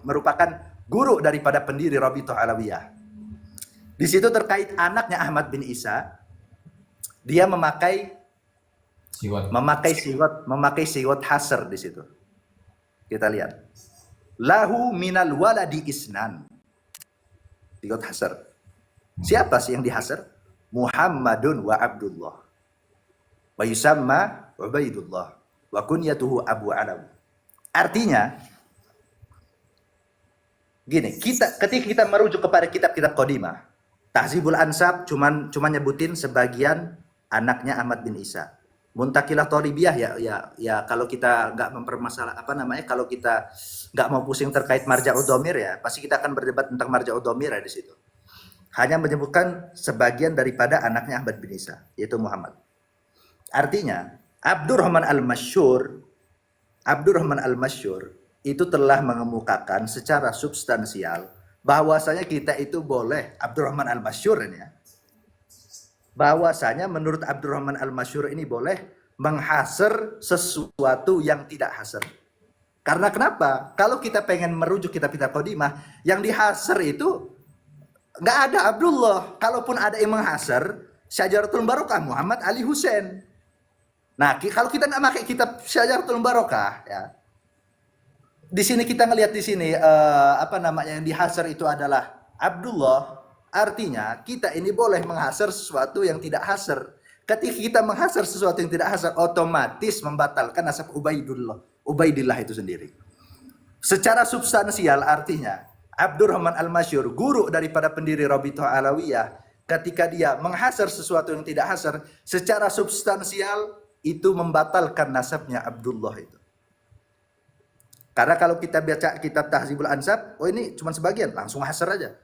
merupakan guru daripada pendiri Rabithah Alawiyah. Di situ terkait anaknya Ahmad bin Isa, dia memakai siwat hasr di situ. Kita lihat. Lahu minal waladi isnan. Siwat hasr. Siapa sih yang dihasr? Muhammadun wa Abdullah. Wa yusamma Ubaidullah. Wa kunyatuhu Abu Alawi. Artinya, gini, ketika kita merujuk kepada kitab-kitab qadimah, Tahzibul Ansab cuman nyebutin sebagian anaknya Ahmad bin Isa. Muntakilah Thalibiyah ya kalau kita nggak mempermasalah kalau kita nggak mau pusing terkait marja'ud dhamir ya, pasti kita akan berdebat tentang marja'ud dhamir ya di situ. Hanya menyebutkan sebagian daripada anaknya Ahmad bin Isa, yaitu Muhammad. Artinya, Abdurrahman Al-Masyhur itu telah mengemukakan secara substansial bahwasanya kita itu boleh, Abdurrahman Al-Masyhur ini ya, bahwasanya menurut Abdurrahman Al-Masyhur ini boleh menghasr sesuatu yang tidak hasr. Karena kenapa? Kalau kita pengen merujuk kitab-kitab qadimah, yang dihasr itu nggak ada Abdullah. Kalaupun ada yang menghasr, Syajaratul Barokah Muhammad Ali Husain. Nah, kalau kita nggak pakai kitab Syajaratul Barokah ya, di sini kita ngelihat di sini yang dihasr itu adalah Abdullah, artinya kita ini boleh menghasr sesuatu yang tidak hasr. Ketika kita menghasr sesuatu yang tidak hasr, otomatis membatalkan nasab Ubaidillah itu sendiri. Secara substansial artinya Abdurrahman Al-Masyhur, guru daripada pendiri Rabithah Alawiyah, ketika dia menghasr sesuatu yang tidak hasr, secara substansial itu membatalkan nasabnya Abdullah itu. Karena kalau kita baca kitab Tahzibul Ansab, oh ini cuma sebagian, langsung hasr aja.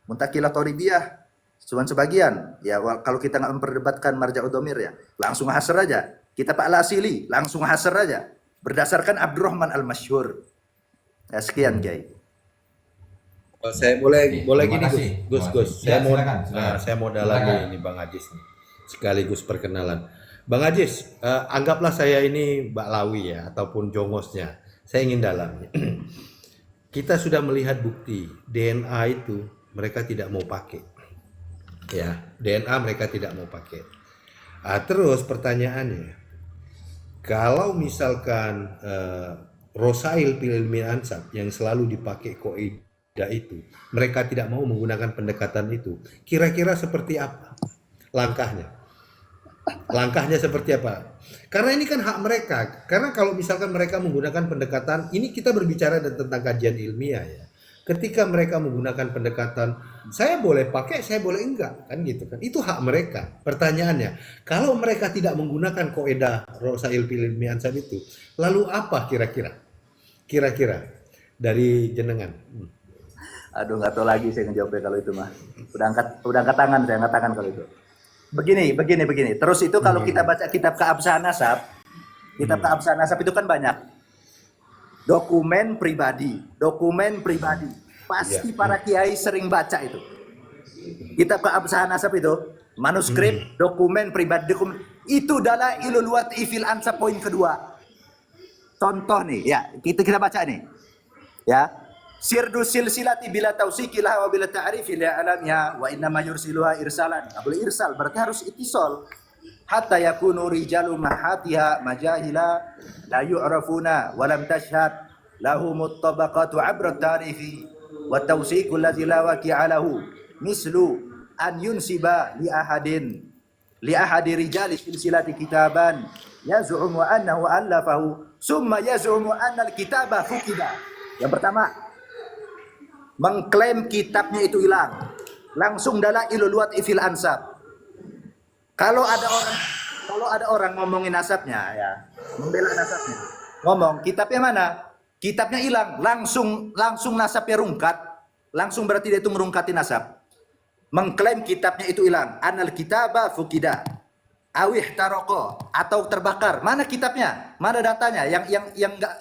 Muntakilah Thalibiyah, cuma sebagian. Ya kalau kita nggak memperdebatkan marja'ud dhamir ya, langsung hasr aja. Kitab Al-Asili, langsung hasr aja. Berdasarkan Abdurrahman Al-Masyhur. Ya, sekian, Kiai. Saya boleh Terima gini kasih. Gus. Ya, Saya mau dalam ini Bang Ajis nih. Sekaligus perkenalan. Bang Ajis, anggaplah saya ini Baklawi ya ataupun jongosnya. Saya ingin dalam. Kita sudah melihat bukti DNA itu mereka tidak mau pakai. Ya, DNA mereka tidak mau pakai. Terus pertanyaannya, kalau misalkan Rosail fil ilmi ansab yang selalu dipakai kaidah itu, mereka tidak mau menggunakan pendekatan itu, kira-kira seperti apa langkahnya? Langkahnya seperti apa? Karena ini kan hak mereka. Karena kalau misalkan mereka menggunakan pendekatan, ini kita berbicara tentang kajian ilmiah ya. Ketika mereka menggunakan pendekatan, saya boleh pakai, saya boleh enggak, kan gitu kan? Itu hak mereka. Pertanyaannya, kalau mereka tidak menggunakan kaidah Rosail fil ilmi ansab itu, lalu apa kira-kira? Kira-kira dari jenengan? Aduh, nggak tahu lagi saya ngejawabnya kalau itu mah. Udah angkat tangan, saya angkat tangan kalau itu. Begini. Terus itu kalau kita baca kitab Keabsahan Nasab, Keabsahan Nasab itu kan banyak dokumen pribadi. Pasti para kiai sering baca itu. Kitab Keabsahan Nasab itu manuskrip, dokumen pribadi, itu adalah ilul wat'i fil ansab poin kedua. Contoh nih, ya kita baca nih, ya. Sirdu silsilati bila tausikilah wa bila ta'rifi la alamnya wa inna ma yursiluha irsalan. Nggak boleh irsal, berarti harus itisol. hatta yakunu rijalu mahatiha majahila la yu'rafuna wa lam tashhad lahumut tabaqatu 'abra tarifi wa tawsiqu allazi la waqi'a lahu mislu an yunsiba li ahadi rijali silsilati kitaban yaz'umu annahu allafahu summa yaz'umu anna al-kitaba fukida. Yang pertama, mengklaim kitabnya itu hilang. Langsung dalailul wat'i fil ansab. Kalau ada orang ngomongin nasabnya ya, membela nasabnya. Ngomong kitabnya mana? Kitabnya hilang, langsung nasabnya rungkat. Langsung berarti dia itu merungkati nasab. Mengklaim kitabnya itu hilang, anal kitaba fukida awih taroko atau terbakar. Mana kitabnya? Mana datanya? Yang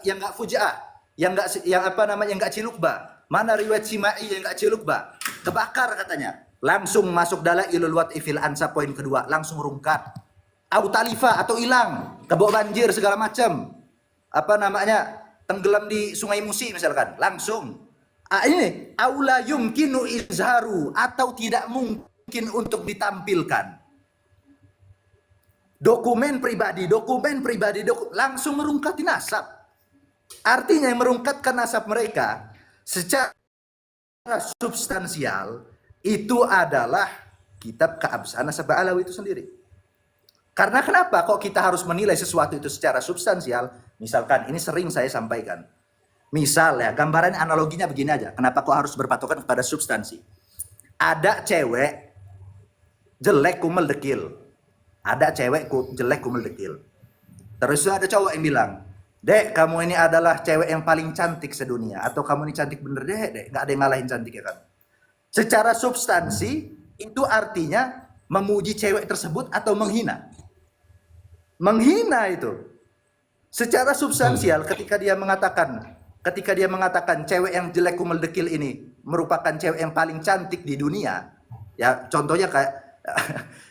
enggak fujaah, yang enggak cilukba. Mana riwayat Simai yang enggak cilukba? Kebakar katanya. Langsung masuk dalailul wat'i fil ansab poin kedua, langsung rungkat. Au talifa atau hilang, kebawa banjir segala macam. Tenggelam di Sungai Musi misalkan, langsung. Ini aula yumkinu izharu atau tidak mungkin untuk ditampilkan. Dokumen pribadi langsung merungkati nasab. Artinya yang merungkatkan nasab mereka secara substansial itu adalah kitab keabsahan nasab Alawi itu sendiri. Karena kenapa kok kita harus menilai sesuatu itu secara substansial? Misalkan ini sering saya sampaikan. Misal ya, gambaran analoginya begini aja. Kenapa kok harus berpatokan kepada substansi? Ada cewek jelek kumel dekil. Terus ada cowok yang bilang, "Dek, kamu ini adalah cewek yang paling cantik sedunia." Atau kamu ini cantik bener dek. Nggak ada yang ngalahin cantik ya kan? Secara substansi itu artinya memuji cewek tersebut atau menghina. Menghina itu. Secara substansial ketika dia mengatakan cewek yang jelek kumel dekil ini merupakan cewek yang paling cantik di dunia, ya contohnya kayak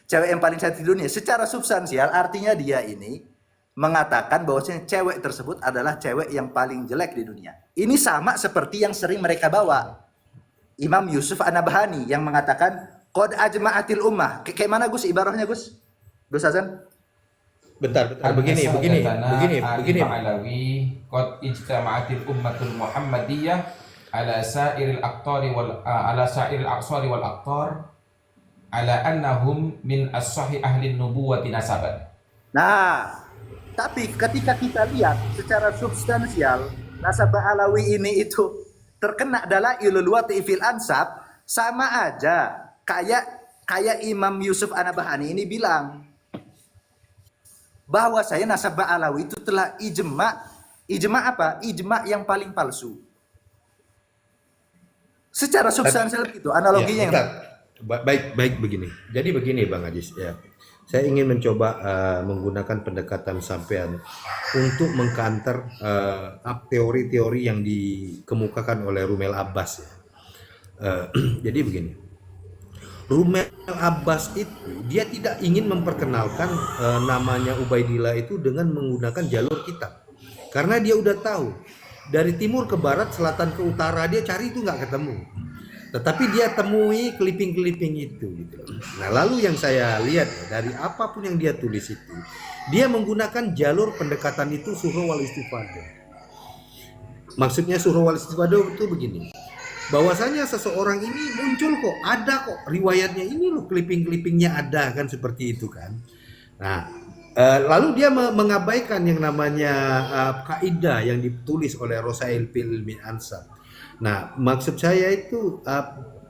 cewek yang paling cantik di dunia, secara substansial artinya dia ini mengatakan bahwasanya cewek tersebut adalah cewek yang paling jelek di dunia. Ini sama seperti yang sering mereka bawa Imam Yusuf An-Nabhani yang mengatakan qad ajma'atil ummah. Kayak mana Gus ibarahnya Gus? Gus Hasan? Bentar, begini. Alawi qad ijtama'atil ummatul Muhammadiyah ala sa'iril aqtari wal aqtar ala annahum min as-sahih ahli nubuwati nasaban. Nah, tapi ketika kita lihat secara substansial nasab Alawi ini itu terkena dalailul wat'i fil ansab, sama aja kayak Imam Yusuf An-Nabhani ini bilang bahwa saya nasab Alawi itu telah ijma apa? Ijma yang paling palsu. Secara substansial gitu analoginya. Ya, baik begini. Jadi begini Bang Ajis ya. Saya ingin mencoba menggunakan pendekatan sampean untuk mengkanter teori-teori yang dikemukakan oleh Rumel Abbas ya. Jadi begini. Rumel Abbas itu dia tidak ingin memperkenalkan namanya Ubaidillah itu dengan menggunakan jalur kitab. Karena dia udah tahu dari timur ke barat, selatan ke utara dia cari itu nggak ketemu. Tetapi dia temui clipping-clipping itu gitu. Nah, lalu yang saya lihat dari apapun yang dia tulis itu, dia menggunakan jalur pendekatan itu surah wal istifadah. Maksudnya surah wal istifadah itu begini. Bahwasanya seseorang ini muncul kok, ada kok riwayatnya ini loh, clipping-clippingnya ada kan seperti itu kan. Nah, lalu dia mengabaikan yang namanya kaidah yang ditulis oleh Rosail fil Ilmi Ansab. Nah, maksud saya itu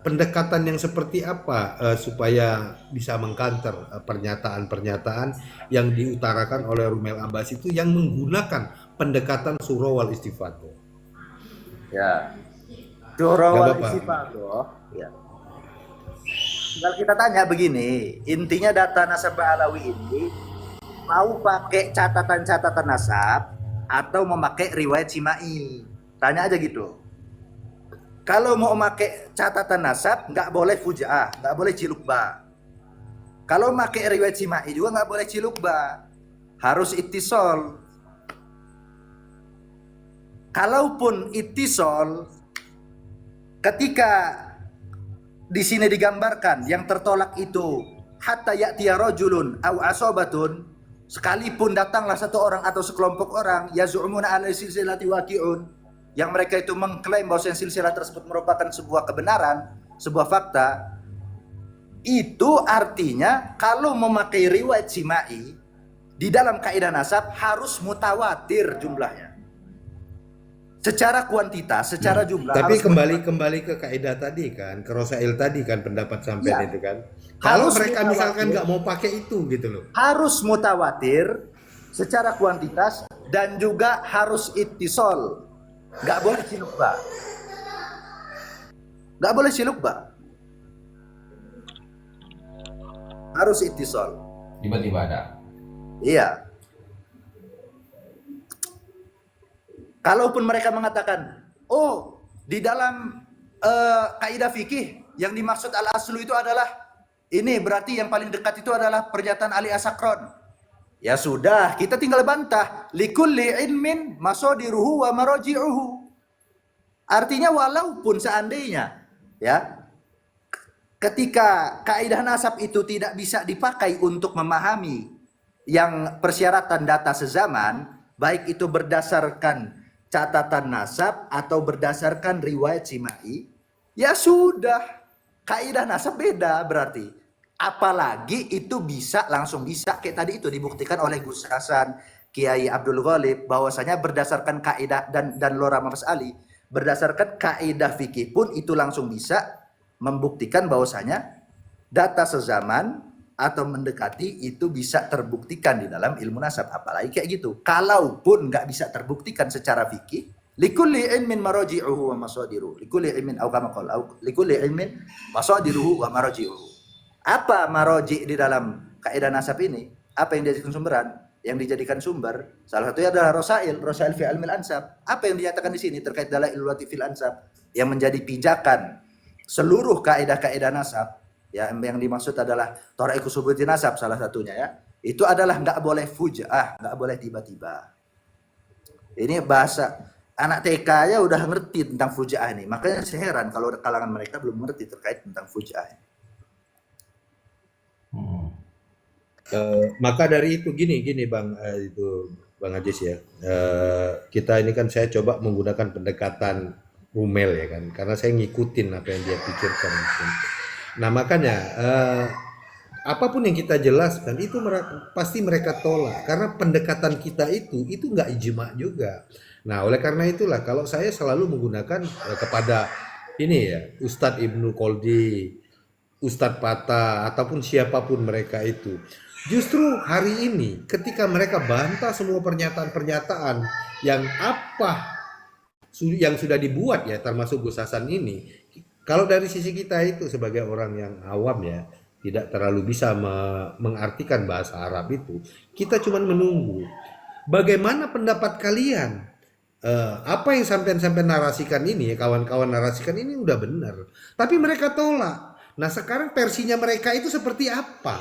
pendekatan yang seperti apa supaya bisa mengkanter pernyataan-pernyataan yang diutarakan oleh Rumel Abbas itu yang menggunakan pendekatan surah wal istifadah. Ya. Surah wal istifadah. Ya. Tinggal kita tanya begini, intinya data nasab Alawi ini mau pakai catatan-catatan nasab atau memakai riwayat Simai? Tanya aja gitu. Kalau mau pakai catatan nasab, nggak boleh fujaah, nggak boleh cilukba. Kalau pakai riwayat Simai juga nggak boleh cilukba, harus ittisol. Kalaupun ittisol, ketika di sini digambarkan yang tertolak itu hatta ya'tiya rajulun aw asabatun, sekalipun datanglah satu orang atau sekelompok orang, yaz'umuna ala silsilati waqi'un, yang mereka itu mengklaim bahwa silsilah tersebut merupakan sebuah kebenaran, sebuah fakta, itu artinya kalau memakai riwayat simai di dalam kaidah nasab harus mutawatir jumlahnya. Secara kuantitas, secara jumlah. Tapi harus kembali ke kaidah tadi kan, ke Rosail tadi kan, pendapat sampean Ya. itu kan. Kalau Harus mereka misalkan mutawatir. nggak mau pakai itu gitu loh. Harus mutawatir secara kuantitas dan juga harus ittisal. Nggak boleh silukba. Nggak boleh silukba. Harus ittisal. Tiba-tiba ada. Iya. Kalaupun mereka mengatakan, oh di dalam kaidah fikih yang dimaksud al-aslu itu adalah ini, berarti yang paling dekat itu adalah pernyataan Ali Asakron. Ya sudah, kita tinggal bantah. Likulli ilmin masadiruhu wa maraji'uhu. Artinya walaupun seandainya ya ketika kaidah nasab itu tidak bisa dipakai untuk memahami yang persyaratan data sezaman, baik itu berdasarkan catatan nasab atau berdasarkan riwayat simai, ya sudah, kaidah nasab beda berarti. Apalagi itu langsung bisa kayak tadi itu dibuktikan oleh Gus Hasan, Kiai Abdul Ghalib, bahwasanya berdasarkan kaidah dan Lora Mas Ali, berdasarkan kaidah fikih pun itu langsung bisa membuktikan bahwasanya data sezaman atau mendekati itu bisa terbuktikan di dalam ilmu nasab. Apalagi kayak gitu. Kalaupun nggak bisa terbuktikan secara fikih, likulli ilmin maraji'uhu wa masadiruhu. Likulli ilmin au kama qala, likulli ilmin masadiruhu wa maraji'uhu. Apa maraji' di dalam kaidah nasab ini? Apa yang dijadikan sumberan? Yang dijadikan sumber salah satunya adalah Rosail fi ilmil ansab. Apa yang dinyatakan di sini terkait dalail ulati fil ansab yang menjadi pijakan seluruh kaidah-kaidah nasab. Ya, yang dimaksud adalah Thoraiku Subuti Nasab salah satunya ya. Itu adalah nggak boleh fuja'ah, nggak boleh tiba-tiba. Ini bahasa anak TK aja udah ngerti tentang fuja'ah ini. Makanya saya heran kalau kalangan mereka belum ngerti terkait tentang fuja'ah ini. Maka dari itu gini Bang, itu Bang Ajis ya. Kita ini kan saya coba menggunakan pendekatan Rumel ya kan, karena saya ngikutin apa yang dia pikirkan. Nah makanya apapun yang kita jelaskan itu pasti mereka tolak karena pendekatan kita itu nggak ijma juga. Nah oleh karena itulah kalau saya selalu menggunakan kepada ini ya Ustadz Ibnu Koldi, Ustadz Pata ataupun siapapun mereka itu. Justru hari ini ketika mereka bantah semua pernyataan-pernyataan yang sudah dibuat ya termasuk Gus Hasan ini, kalau dari sisi kita itu sebagai orang yang awam ya tidak terlalu bisa mengartikan bahasa Arab itu, kita cuma menunggu bagaimana pendapat kalian. Apa yang sampai narasikan ini ya kawan-kawan narasikan ini udah benar, tapi mereka tolak. Nah sekarang versinya mereka itu seperti apa?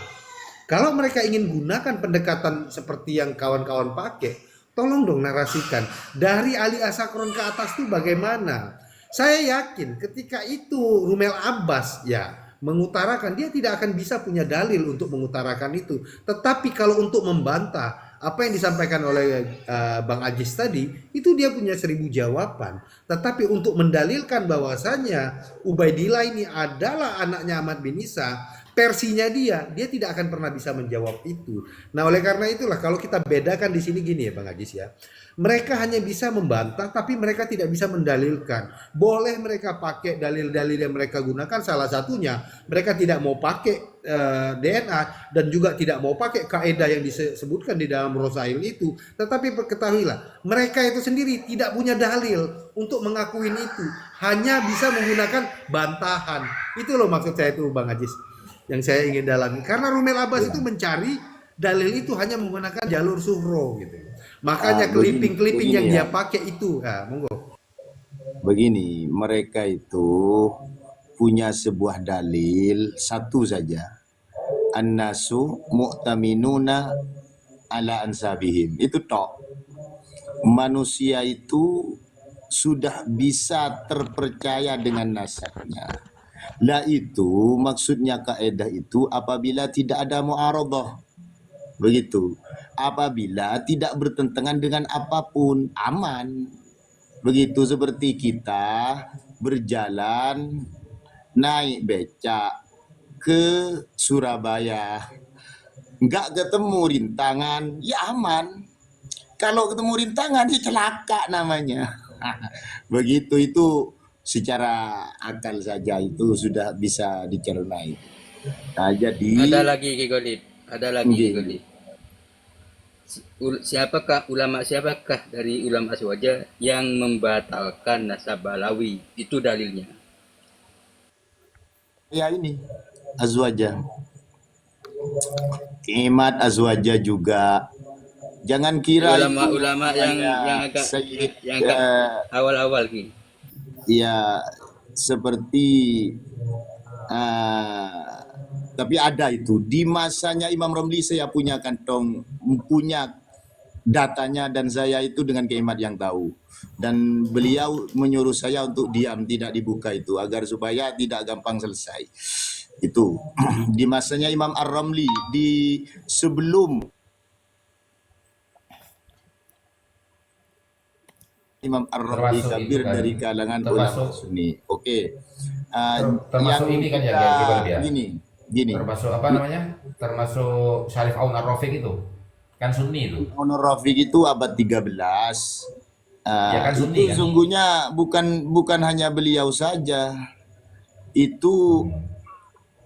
Kalau mereka ingin gunakan pendekatan seperti yang kawan-kawan pakai, tolong dong narasikan dari Ali Asakron ke atas tuh bagaimana. Saya yakin ketika itu Rumel Abbas ya mengutarakan, dia tidak akan bisa punya dalil untuk mengutarakan itu. Tetapi kalau untuk membantah apa yang disampaikan oleh Bang Ajis tadi, itu dia punya 1000 jawaban. Tetapi untuk mendalilkan bahwasanya Ubaidillah ini adalah anaknya Ahmad bin Isa, versinya dia tidak akan pernah bisa menjawab itu. Nah oleh karena itulah kalau kita bedakan di sini gini ya Bang Ajis ya, mereka hanya bisa membantah tapi mereka tidak bisa mendalilkan. Boleh mereka pakai dalil-dalil yang mereka gunakan, salah satunya mereka tidak mau pakai DNA dan juga tidak mau pakai kaidah yang disebutkan di dalam Rosail itu. Tetapi ketahuilah mereka itu sendiri tidak punya dalil untuk mengakuin itu, hanya bisa menggunakan bantahan. Itu loh maksud saya itu Bang Ajis yang saya ingin dalami, karena Rumel Abbas itu mencari dalil itu hanya menggunakan jalur suhro gitu. Makanya clipping yang dia pakai itu, monggo. Begini, mereka itu punya sebuah dalil satu saja. An-nasu mu'taminuna ala ansabihim. Itu tok. Manusia itu sudah bisa terpercaya dengan nasabnya. Lah itu maksudnya kaidah itu apabila tidak ada mu'aradah. Begitu. Apabila tidak bertentangan dengan apapun, aman. Begitu seperti kita berjalan naik becak ke Surabaya. Nggak ketemu rintangan, ya aman. Kalau ketemu rintangan, ya celaka namanya. Begitu itu secara akal saja itu sudah bisa dicernai. Nah, jadi Ada lagi Ki Golib, ada lagi Ki nggih, Golib. Siapakah dari ulama Aswaja yang membatalkan nasab Balawi? Itu dalilnya. ya ini azwaja. Kimat azwaja juga. Jangan kira itu Ulama-ulama hanya yang agak Sayyid, awal-awal Ki. ya seperti eh, tapi ada itu di masanya Imam Romli. Saya punya kantong, punya datanya, dan saya itu dengan kehemat yang tahu, dan beliau menyuruh saya untuk diam, tidak dibuka itu agar supaya tidak gampang selesai itu. Di masanya Imam Ar-Ramli, di sebelum Imam Ar-Ramli Termasuk kabir itu kan, dari kalangan termasuk ulama Sunni. Oke. termasuk Yang ini kan ya, kita Ki Golib ya. gini. Termasuk apa namanya? Termasuk Syarif Aun Ar-Rafiq itu. Kan Sunni itu. Honor Rafiq itu abad 13. Ya kan Sunni Itu kan. sungguhnya bukan hanya beliau saja. Itu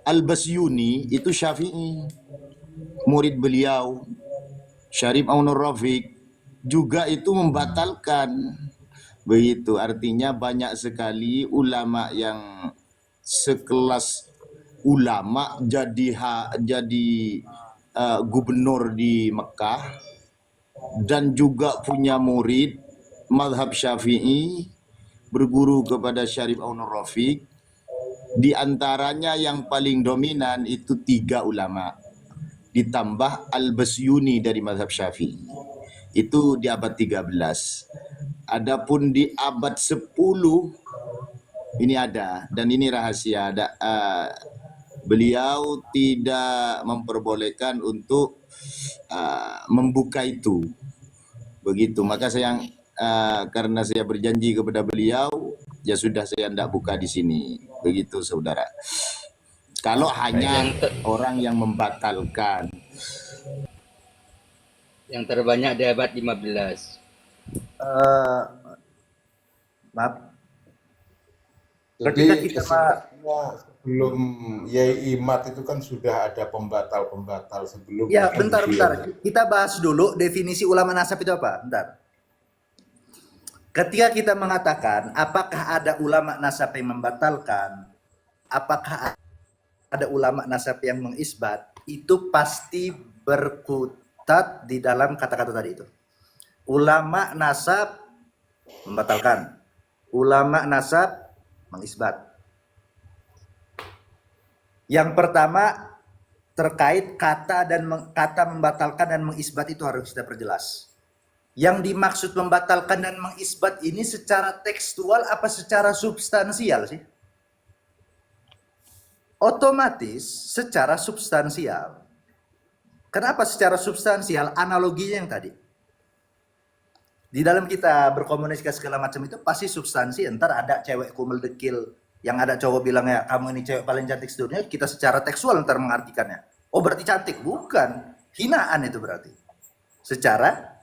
Al-Basyuni itu Syafi'i, murid beliau. Syarif Aunur Rafiq juga itu membatalkan. Begitu, artinya banyak sekali ulama yang sekelas ulama jadi gubernur di Mekah dan juga punya murid mazhab Syafi'i, berguru kepada Syarif Aunur Rafiq. Di antaranya yang paling dominan itu 3 ulama, ditambah Al-Basyuni dari mazhab Syafi'i. Itu di abad 13. Adapun di abad 10 ini ada, dan ini rahasia, beliau tidak memperbolehkan untuk membuka itu. Begitu, maka saya karena saya berjanji kepada beliau, ya sudah, saya tidak buka di sini. Begitu saudara. Kalau hanya orang yang membatalkan. Yang terbanyak di abad 15. Maaf. Jadi Ketika kita kesimpulannya sebelum Yai Imat itu kan sudah ada pembatal-pembatal sebelum. Ya, bentar. Kita bahas dulu definisi ulama nasab itu apa. Bentar. Ketika kita mengatakan apakah ada ulama nasab yang membatalkan, apakah ada ulama nasab yang mengisbat, itu pasti berkutat di dalam kata-kata tadi itu. Ulama nasab membatalkan, ulama nasab mengisbat. Yang pertama terkait kata membatalkan dan mengisbat itu harus kita perjelas. Yang dimaksud membatalkan dan mengisbat ini secara tekstual apa secara substansial sih? Otomatis secara substansial. Kenapa secara substansial? Analoginya yang tadi. Di dalam kita berkomunikasi segala macam itu pasti substansi. Entar ada cewek kumel dekil yang ada cowok bilang ya kamu ini cewek paling cantik sedunia, kita secara tekstual entar mengartikannya. Oh berarti cantik? Bukan. Hinaan itu berarti. Secara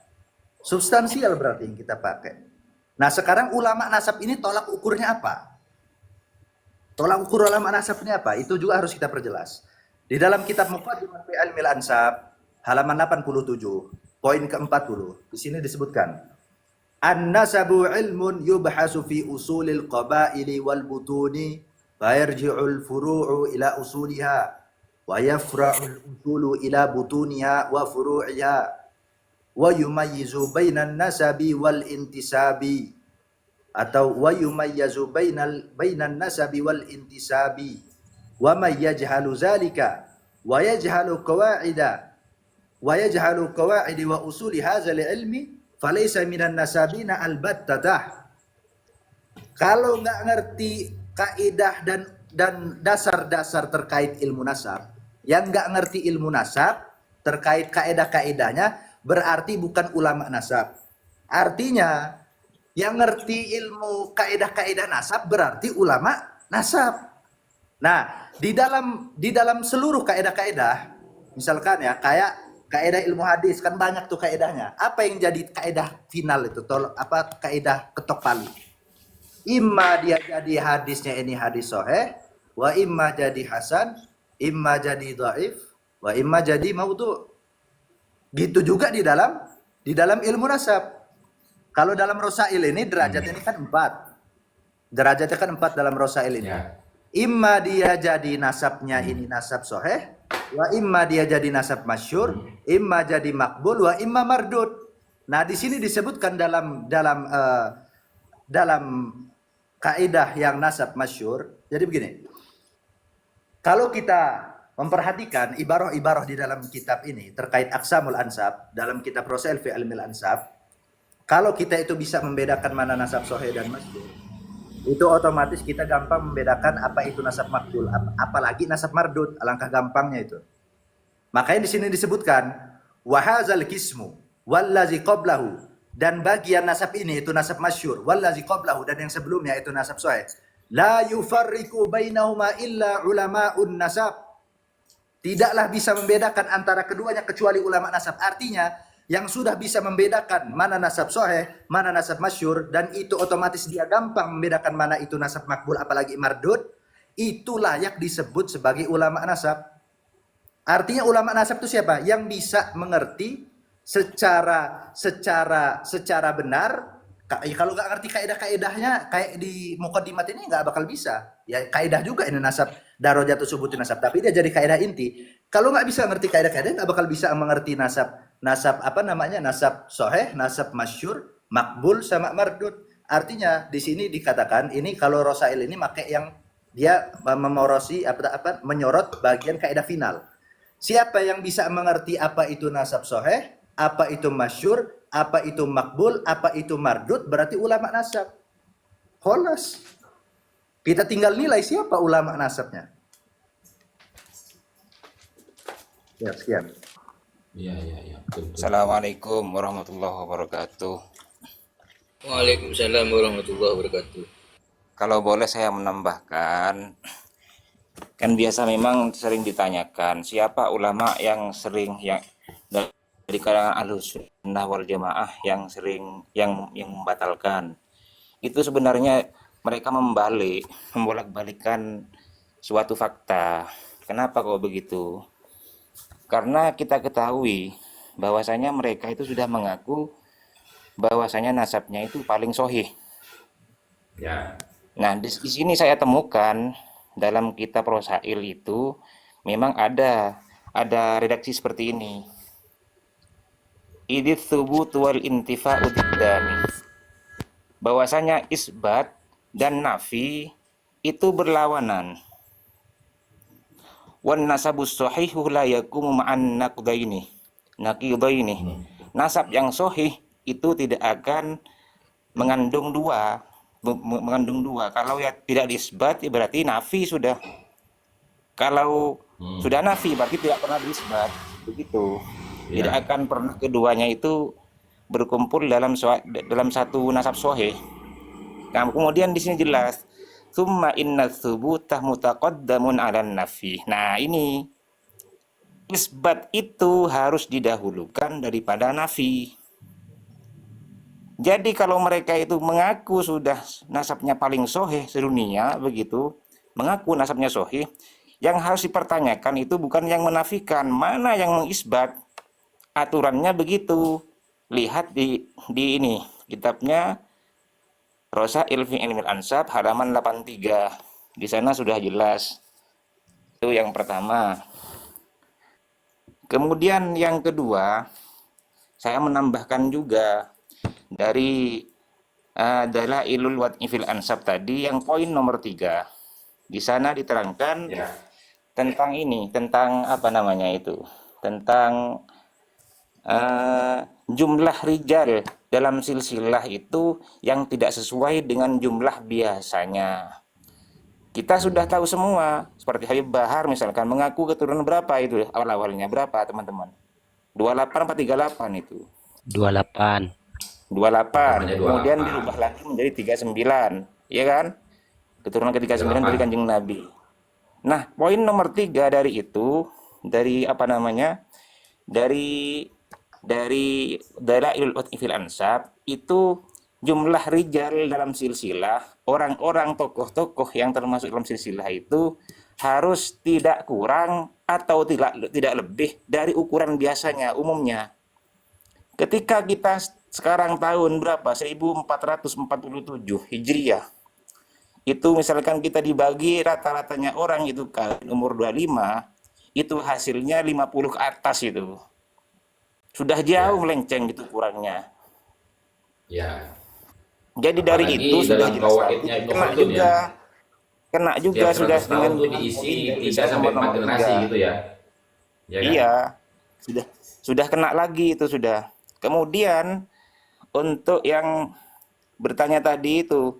substansial berarti yang kita pakai. Nah sekarang ulama nasab ini tolak ukurnya apa? Tolak ukur ulama nasab ini apa? Itu juga harus kita perjelas. Di dalam kitab Muqaddimah fi Ilmil Ansab halaman 87 poin ke-40 di sini disebutkan an-nasabu ilmun yubhasu fi usulil qabaili wal butuni fa yarji'ul furu'u ila usuliha wa yafra'ul usulu ila butuniha wa furu'iha wa yumayyizu bainan nasabi wal intisabi atau wa yumayyizu bainan nasabi wal intisabi wa may yajhalu zalika wa yajhalu qawaida wa usuli hadzal ilmi falaysa minan nasabina albattatah. Kalau nggak ngerti kaidah dan dasar-dasar terkait ilmu nasab, yang nggak ngerti ilmu nasab terkait kaedah-kaedahnya berarti bukan ulama nasab. Artinya yang ngerti ilmu kaedah-kaedah nasab berarti ulama nasab. Nah, di dalam seluruh kaedah-kaedah, misalkan ya kayak kaedah ilmu hadis kan banyak tuh kaedahnya. Apa yang jadi kaedah final itu? Kaedah ketok palu. Imma dia jadi hadisnya ini hadis sahih, wa imma jadi hasan, imma jadi dhaif, wa imma jadi maudhu. Gitu juga di dalam ilmu nasab. Kalau dalam Rosail ini derajat ini kan 4. Derajatnya kan 4 dalam Rosail ini. Ya. Imma dia jadi nasabnya ini nasab sahih, wa imma dia jadi nasab masyhur, imma jadi makbul, wa imma mardud. Nah, di sini disebutkan dalam kaidah yang nasab masyhur. Jadi begini. Kalau kita memperhatikan ibarah-ibarah di dalam kitab ini terkait aqsamul ansab dalam kitab Rosail fi ilmil ansab, kalau kita itu bisa membedakan mana nasab sahih dan masyhur, itu otomatis kita gampang membedakan apa itu nasab makbul, apalagi nasab mardud, alangkah gampangnya itu. Makanya di sini disebutkan wa hadzal qismu wallazi qablahu, dan bagian nasab ini itu nasab masyhur, wallazi qablahu, dan yang sebelumnya itu nasab sahih. La yufarriqu bainahuma illa ulama'un nasab. Tidaklah bisa membedakan antara keduanya kecuali ulama nasab. Artinya yang sudah bisa membedakan mana nasab sahih, mana nasab masyhur, dan itu otomatis dia gampang membedakan mana itu nasab makbul apalagi mardud, itu layak disebut sebagai ulama nasab. Artinya ulama nasab itu siapa? Yang bisa mengerti secara benar. Kalau nggak ngerti kaidah-kaidahnya kayak di mukaddimat ini nggak bakal bisa. Ya kaidah juga ini nasab darajatu subuti nasab, tapi dia jadi kaidah inti. Kalau nggak bisa ngerti kaidah-kaidah nggak bakal bisa mengerti nasab nasab sahih, nasab masyhur, makbul sama mardud. Artinya di sini dikatakan ini kalau Rosail ini pakai yang dia menyorot bagian kaidah final. Siapa yang bisa mengerti apa itu nasab sahih, apa itu masyhur, apa itu makbul, apa itu mardud, berarti ulama nasab. Kholas. Kita tinggal nilai siapa ulama nasabnya. Ya, sekian. Iya. Betul. Assalamualaikum warahmatullahi wabarakatuh. Waalaikumsalam warahmatullahi wabarakatuh. Kalau boleh saya menambahkan, kan biasa memang sering ditanyakan siapa ulama yang dari kalangan Ahlus Sunnah wal Jamaah yang sering yang membatalkan. Itu sebenarnya mereka membolak-balikan suatu fakta. Kenapa kok begitu? Karena kita ketahui bahwasanya mereka itu sudah mengaku bahwasanya nasabnya itu paling sahih. Ya. Nah, di sini saya temukan dalam kitab Rosail itu memang ada redaksi seperti ini. Idits thubut wal intifa'u diddani. Bahwasanya isbat dan nafi itu berlawanan. Wan nasabus sahihu la yakumu ma'an naqidaini. Nasab yang sahih itu tidak akan mengandung dua. Kalau ya tidak disbat berarti nafi sudah. Kalau sudah nafi berarti tidak pernah disbat. Begitu. Ya. Tidak akan pernah keduanya itu berkumpul dalam satu nasab sahih. Nah, kemudian di sini jelas summa inna tsubutah mutaqaddamun 'alan nafi. Nah, ini isbat itu harus didahulukan daripada nafi. Jadi kalau mereka itu mengaku sudah nasabnya paling sahih sedunia begitu, mengaku nasabnya sahih, yang harus dipertanyakan itu bukan yang menafikan, mana yang mengisbat. Aturannya begitu. Lihat di ini kitabnya Rosail fi Ilmil Ansab halaman 83. Di sana sudah jelas. Itu yang pertama. Kemudian yang kedua, saya menambahkan juga dari Dalailul Wad'i fil Ansab tadi yang poin nomor 3. Di sana diterangkan tentang ini, tentang apa namanya itu? Tentang jumlah rijal dalam silsilah itu yang tidak sesuai dengan jumlah biasanya. Kita sudah tahu semua, seperti Habib Bahar misalkan mengaku keturunan berapa itu awal-awalnya berapa teman-teman? 28 apa 38 itu? 28. 28. Namanya Kemudian 28. dirubah lagi menjadi 39, ya kan? Keturunan ke-39 dari 38. Kanjeng Nabi. Nah, poin nomor 3 dari itu, dari apa namanya? Dari Dalailul Fil Ansab itu jumlah rijal dalam silsilah, orang-orang tokoh-tokoh yang termasuk dalam silsilah itu harus tidak kurang atau tidak lebih dari ukuran biasanya umumnya. Ketika kita sekarang tahun berapa? 1447 Hijriah. Itu misalkan kita dibagi rata-ratanya orang itu kan umur 25, itu hasilnya 50 ke atas itu. Sudah jauh Ya, melenceng gitu kurangnya. ya. Jadi dari Apalagi itu sudah dalam jelas kawaidnya Ibnu kena Khaldun ya, juga, kena juga setiap sudah 100 tahun tuh dengan diisi poin dari 3 Islam sampai 4 nomor generasi 3. gitu ya. Ya kan? Iya, sudah kena lagi itu sudah. Kemudian untuk yang bertanya tadi itu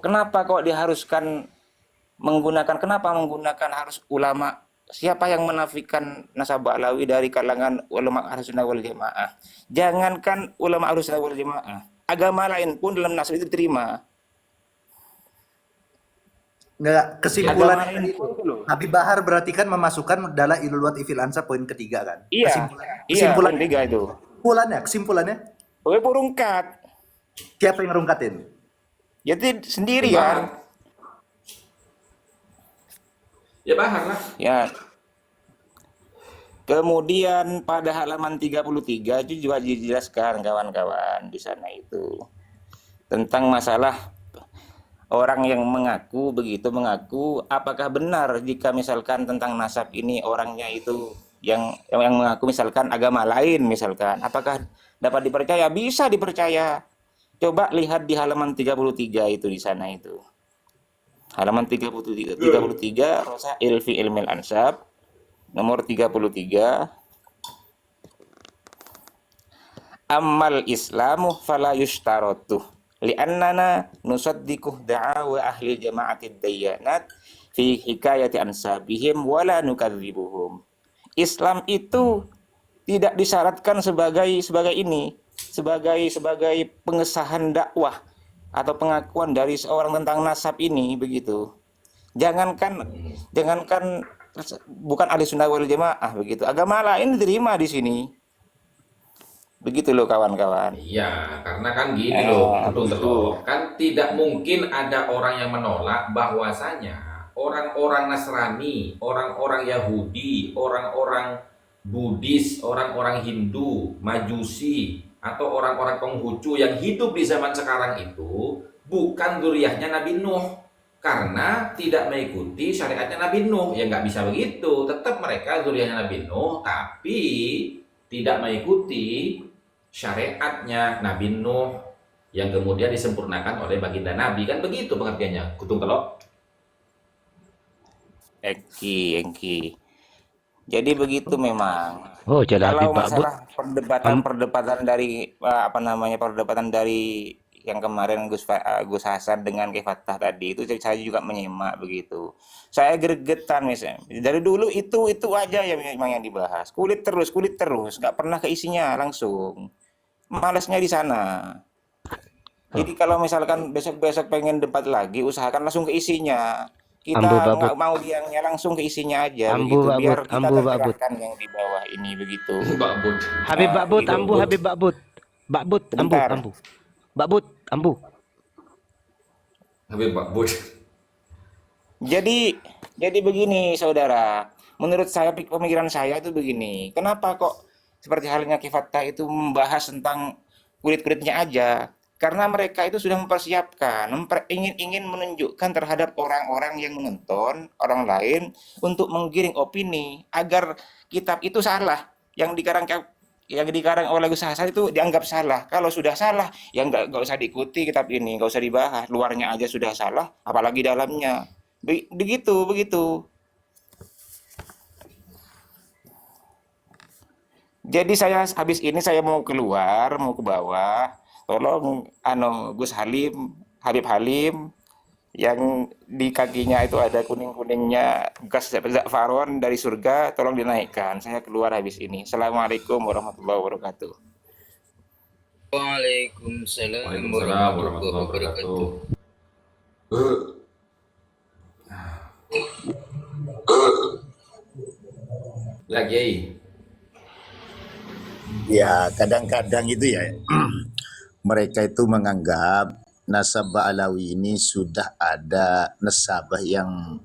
kenapa kok diharuskan kenapa menggunakan harus ulama, siapa yang menafikan nasabah alawi dari kalangan ulama Ahlussunnah wal Jamaah? Jangankan ulama Ahlussunnah wal Jamaah, agama lain pun dalam nasab itu diterima. Nggak, Agama kesimpulannya lain tadi itu. pun itu loh. Habib Bahar berarti kan memasukkan Dalailul Ifil Ansab poin ketiga kan? Iya, poin Kesimpulannya, 3 itu. kesimpulannya, Oke, burungkat. siapa yang ngerungkatin? Jadi Ya sendiri Bahar. kan. Ya Bahar lah. Ya. Kemudian pada halaman 33 itu juga dijelaskan kawan-kawan di sana itu tentang masalah orang yang mengaku apakah benar jika misalkan tentang nasab ini orangnya itu yang mengaku misalkan agama lain misalkan, apakah dapat dipercaya? Bisa dipercaya. Coba lihat di halaman 33 itu di sana itu. Halaman 33 Rasail fi Ilmil Ansab nomor 33. Ammal Islamu fala yushtaratu li'annana nusaddiquh da'awa ahli jama'atid dayyanat fi hikayati ansabihim wala nukadzibuhum. Islam itu tidak disyaratkan sebagai pengesahan dakwah atau pengakuan dari seorang tentang nasab ini begitu. Jangankan bukan ahli sunnah wal jamaah begitu, agama lain diterima di sini begitu loh kawan-kawan. Iya, karena kan gini loh, Gunung Telok. Kan tidak mungkin ada orang yang menolak bahwasanya orang-orang Nasrani, orang-orang Yahudi, orang-orang Buddhis, orang-orang Hindu, Majusi, atau orang-orang Konghucu yang hidup di zaman sekarang itu bukan zuriyahnya Nabi Nuh. Karena tidak mengikuti syariatnya Nabi Nuh. Ya nggak bisa begitu. Tetap mereka zuriyahnya Nabi Nuh, tapi tidak mengikuti syariatnya Nabi Nuh yang kemudian disempurnakan oleh baginda Nabi, kan begitu pengertiannya, Kutung Telok. Engki. Jadi begitu memang. Oh, jadi Kalau Habib Ba'but. masalah perdebatan dari perdebatan dari yang kemarin Gus Hasan dengan Ki Fattah tadi itu saya juga menyimak begitu. Saya gregetan misalnya. Dari dulu itu aja yang memang yang dibahas. Kulit terus, nggak pernah ke isinya langsung. Malesnya di sana. Jadi kalau misalkan besok-besok pengen debat lagi, usahakan langsung ke isinya. Kita Ambu nggak Ba'but. mau diangnya langsung ke isinya aja Ambu begitu, biar Ba'but. kita Ambu Ba'but. tercerahkan yang di bawah ini begitu. Mbak Bud. Habib Ba'but. Begitu. Ambu Habib Ba'but. Ba'but. Ambu. Bentar. Ambu. Ba'but. Ambu. Habib Mbak Bud. Jadi begini saudara, menurut saya pemikiran saya itu begini. Kenapa kok seperti halnya Ki Fattah itu membahas tentang kulit-kulitnya aja? Karena mereka itu sudah mempersiapkan, ingin menunjukkan terhadap orang-orang yang menonton, orang lain untuk menggiring opini agar kitab itu salah, yang dikarang oleh Gus Hasan itu dianggap salah. Kalau sudah salah, ya nggak usah diikuti kitab ini, nggak usah dibahas. Luarnya aja sudah salah, apalagi dalamnya. Begitu. Jadi saya habis ini saya mau keluar, mau ke bawah. Tolong Gus Habib Halim, yang di kakinya itu ada kuning-kuningnya bekas za'faron dari surga, tolong dinaikkan. Saya keluar habis ini. Assalamualaikum warahmatullahi wabarakatuh. Waalaikumsalam Waalaikumsalam warahmatullahi warahmatullahi wabarakatuh. wabarakatuh. Ya, Kiai. Ya, kadang-kadang itu ya mereka itu menganggap nasabah Alawi ini sudah ada nasabah yang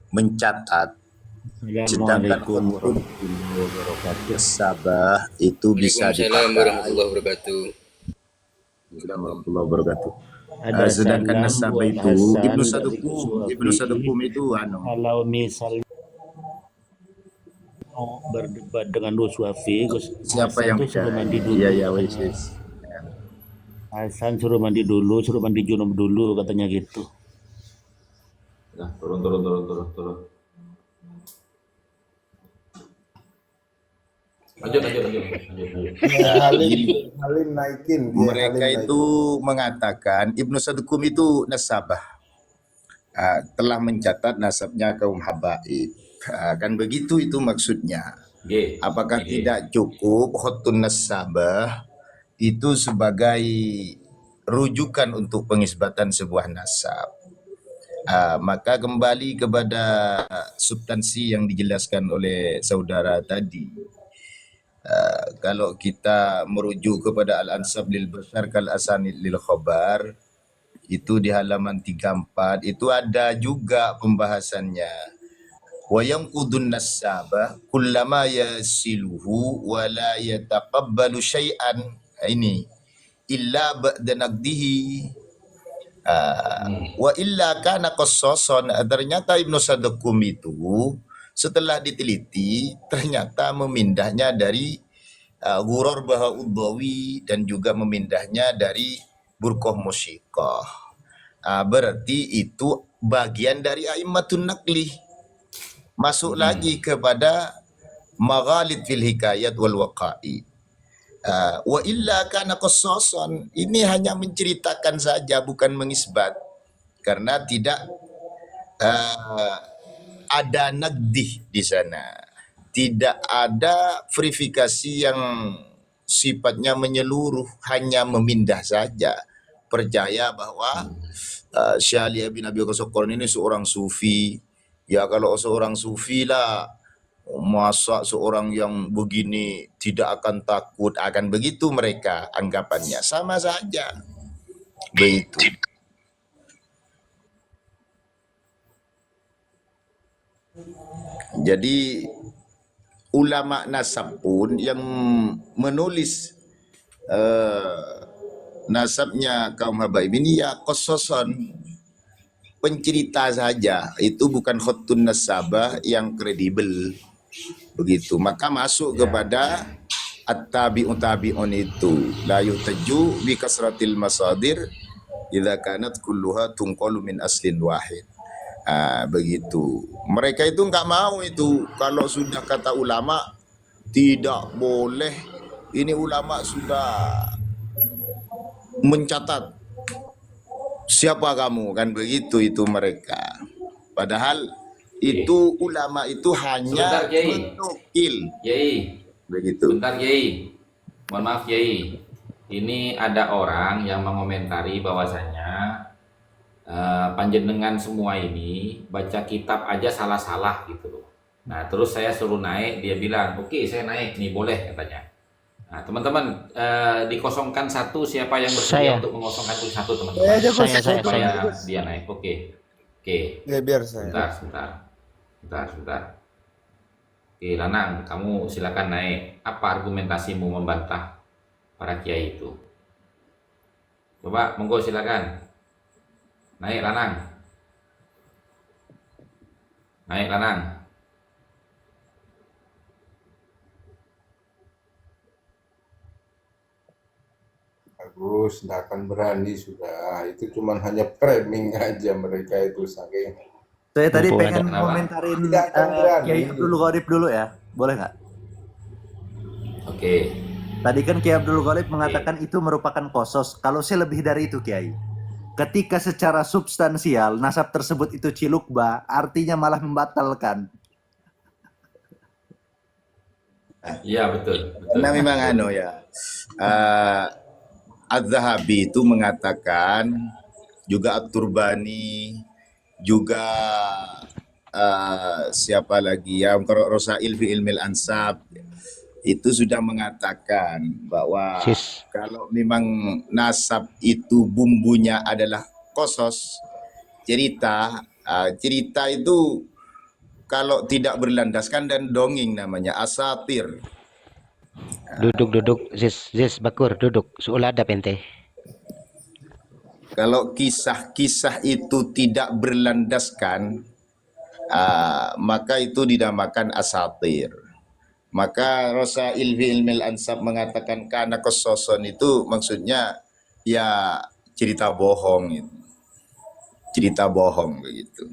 mencatat, sedangkan Assalamualaikum untuk warahmatullahi wabarakatuh. nasabah itu bisa Waalaikumsalam dipakai. warahmatullahi wabarakatuh. Assalamualaikum warahmatullahi wabarakatuh. Ada Sedangkan salam nasabah buat itu Hasan Ibnu dari Sadukum Suwafi. itu Kalau misalnya mau berdebat dengan Suwafi, siapa Hasan yang tuh suruh bicara? mandi dulu. Iya ya, katanya. wes. Hasan suruh mandi dulu, suruh mandi junub dulu katanya gitu. Nah, turun. Lanjut. Ya, Halim naikin. Ya, Mereka Halim itu mengatakan Ibnu Sadukum itu nasabah, telah mencatat nasabnya kaum habaib. Kan begitu itu maksudnya. G. Apakah G. tidak cukup khotun nasabah itu sebagai rujukan untuk pengisbatan sebuah nasab? Maka kembali kepada substansi yang dijelaskan oleh saudara tadi. Kalau kita merujuk kepada Al-Ansab lil Bashar kal Asanid lil Khobar, itu di halaman 34 itu ada juga pembahasannya. Wa yanqudun nasabah kullama yasiluhu wa la yataqabbalu syai'an. Ini illa ba'da naqdihi. Wa illa kana qassasan. Ternyata Ibnu Sadukum itu setelah diteliti ternyata memindahnya dari Ghuror Baha'uddawi dan juga memindahnya dari Burqah Musyiqah. Berarti itu bagian dari A'immatun Naqli. Masuk lagi kepada Maghalid fil Hikayat wal Waqa'i. Wa illa kana qassasan. Ini hanya menceritakan saja, bukan mengisbat. Karena tidak ada nagdih di sana. Tidak ada verifikasi yang sifatnya menyeluruh, hanya memindah saja. Percaya bahwa Syekh Ali bin Abi Qassam ini seorang sufi. Ya kalau seorang sufi lah, masa seorang yang begini tidak akan takut, akan begitu mereka anggapannya. Sama saja. Begitu. Jadi ulama nasab pun yang menulis nasabnya kaum habaib ini ya qasasan, pencerita saja, itu bukan khutun nasabah yang kredibel. Begitu, maka masuk kepada at-tabi'un tabi'un itu la yuhtaju bi kasratil masadir idza kanat kulluha tunqalu min aslin wahid. Begitu. Mereka itu enggak mau itu. Kalau sudah kata ulama tidak boleh. Ini ulama sudah mencatat. Siapa kamu? Kan begitu itu mereka. Padahal itu ulama itu hanya Sebentar, Kiai. menukil. Kiai. Begitu. Bentar, Kiai. Mohon maaf, Kiai. Ini ada orang yang mengomentari bahwasanya panjenengan semua ini baca kitab aja salah-salah gitu loh. Nah terus saya suruh naik, dia bilang oke, saya naik nih, boleh katanya. Nah teman-teman, dikosongkan satu, siapa yang bersedia Saya. untuk mengosongkan itu satu teman-teman? Saya. Supaya dia naik. Oke. Ya biar saya. Sebentar. Oke, Lanang, kamu silakan naik. Apa argumentasimu membantah para kiai itu? Coba, monggo silakan. Naik Lanang. Bagus, nggak akan berani sudah. Itu cuman hanya framing aja mereka itu saking. Saya tadi Mumpung pengen ada- komentarin Tidak akan berani. Kiai Abdul Ghalib dulu ya, boleh nggak? Oke. Tadi kan Kiai Abdul Ghalib mengatakan itu merupakan kosos. Kalau saya lebih dari itu Kiai. ketika secara substansial nasab tersebut itu cilukba, artinya malah membatalkan. Iya betul. Karena memang ya, Az-Zahabi itu mengatakan, juga At-Turbani, juga siapa lagi yang Rosail fi Ilmil Ansab itu sudah mengatakan bahwa kalau memang nasab itu bumbunya adalah kosos, cerita, cerita itu kalau tidak berlandaskan dan dongeng namanya asatir. Duduk, Zis, Bakur, duduk. Suuladab ente. Kalau kisah-kisah itu tidak berlandaskan, maka itu dinamakan asatir. Maka Rosail fi Ilmil Ansab mengatakan karena kososon itu maksudnya ya cerita bohong itu. Cerita bohong begitu.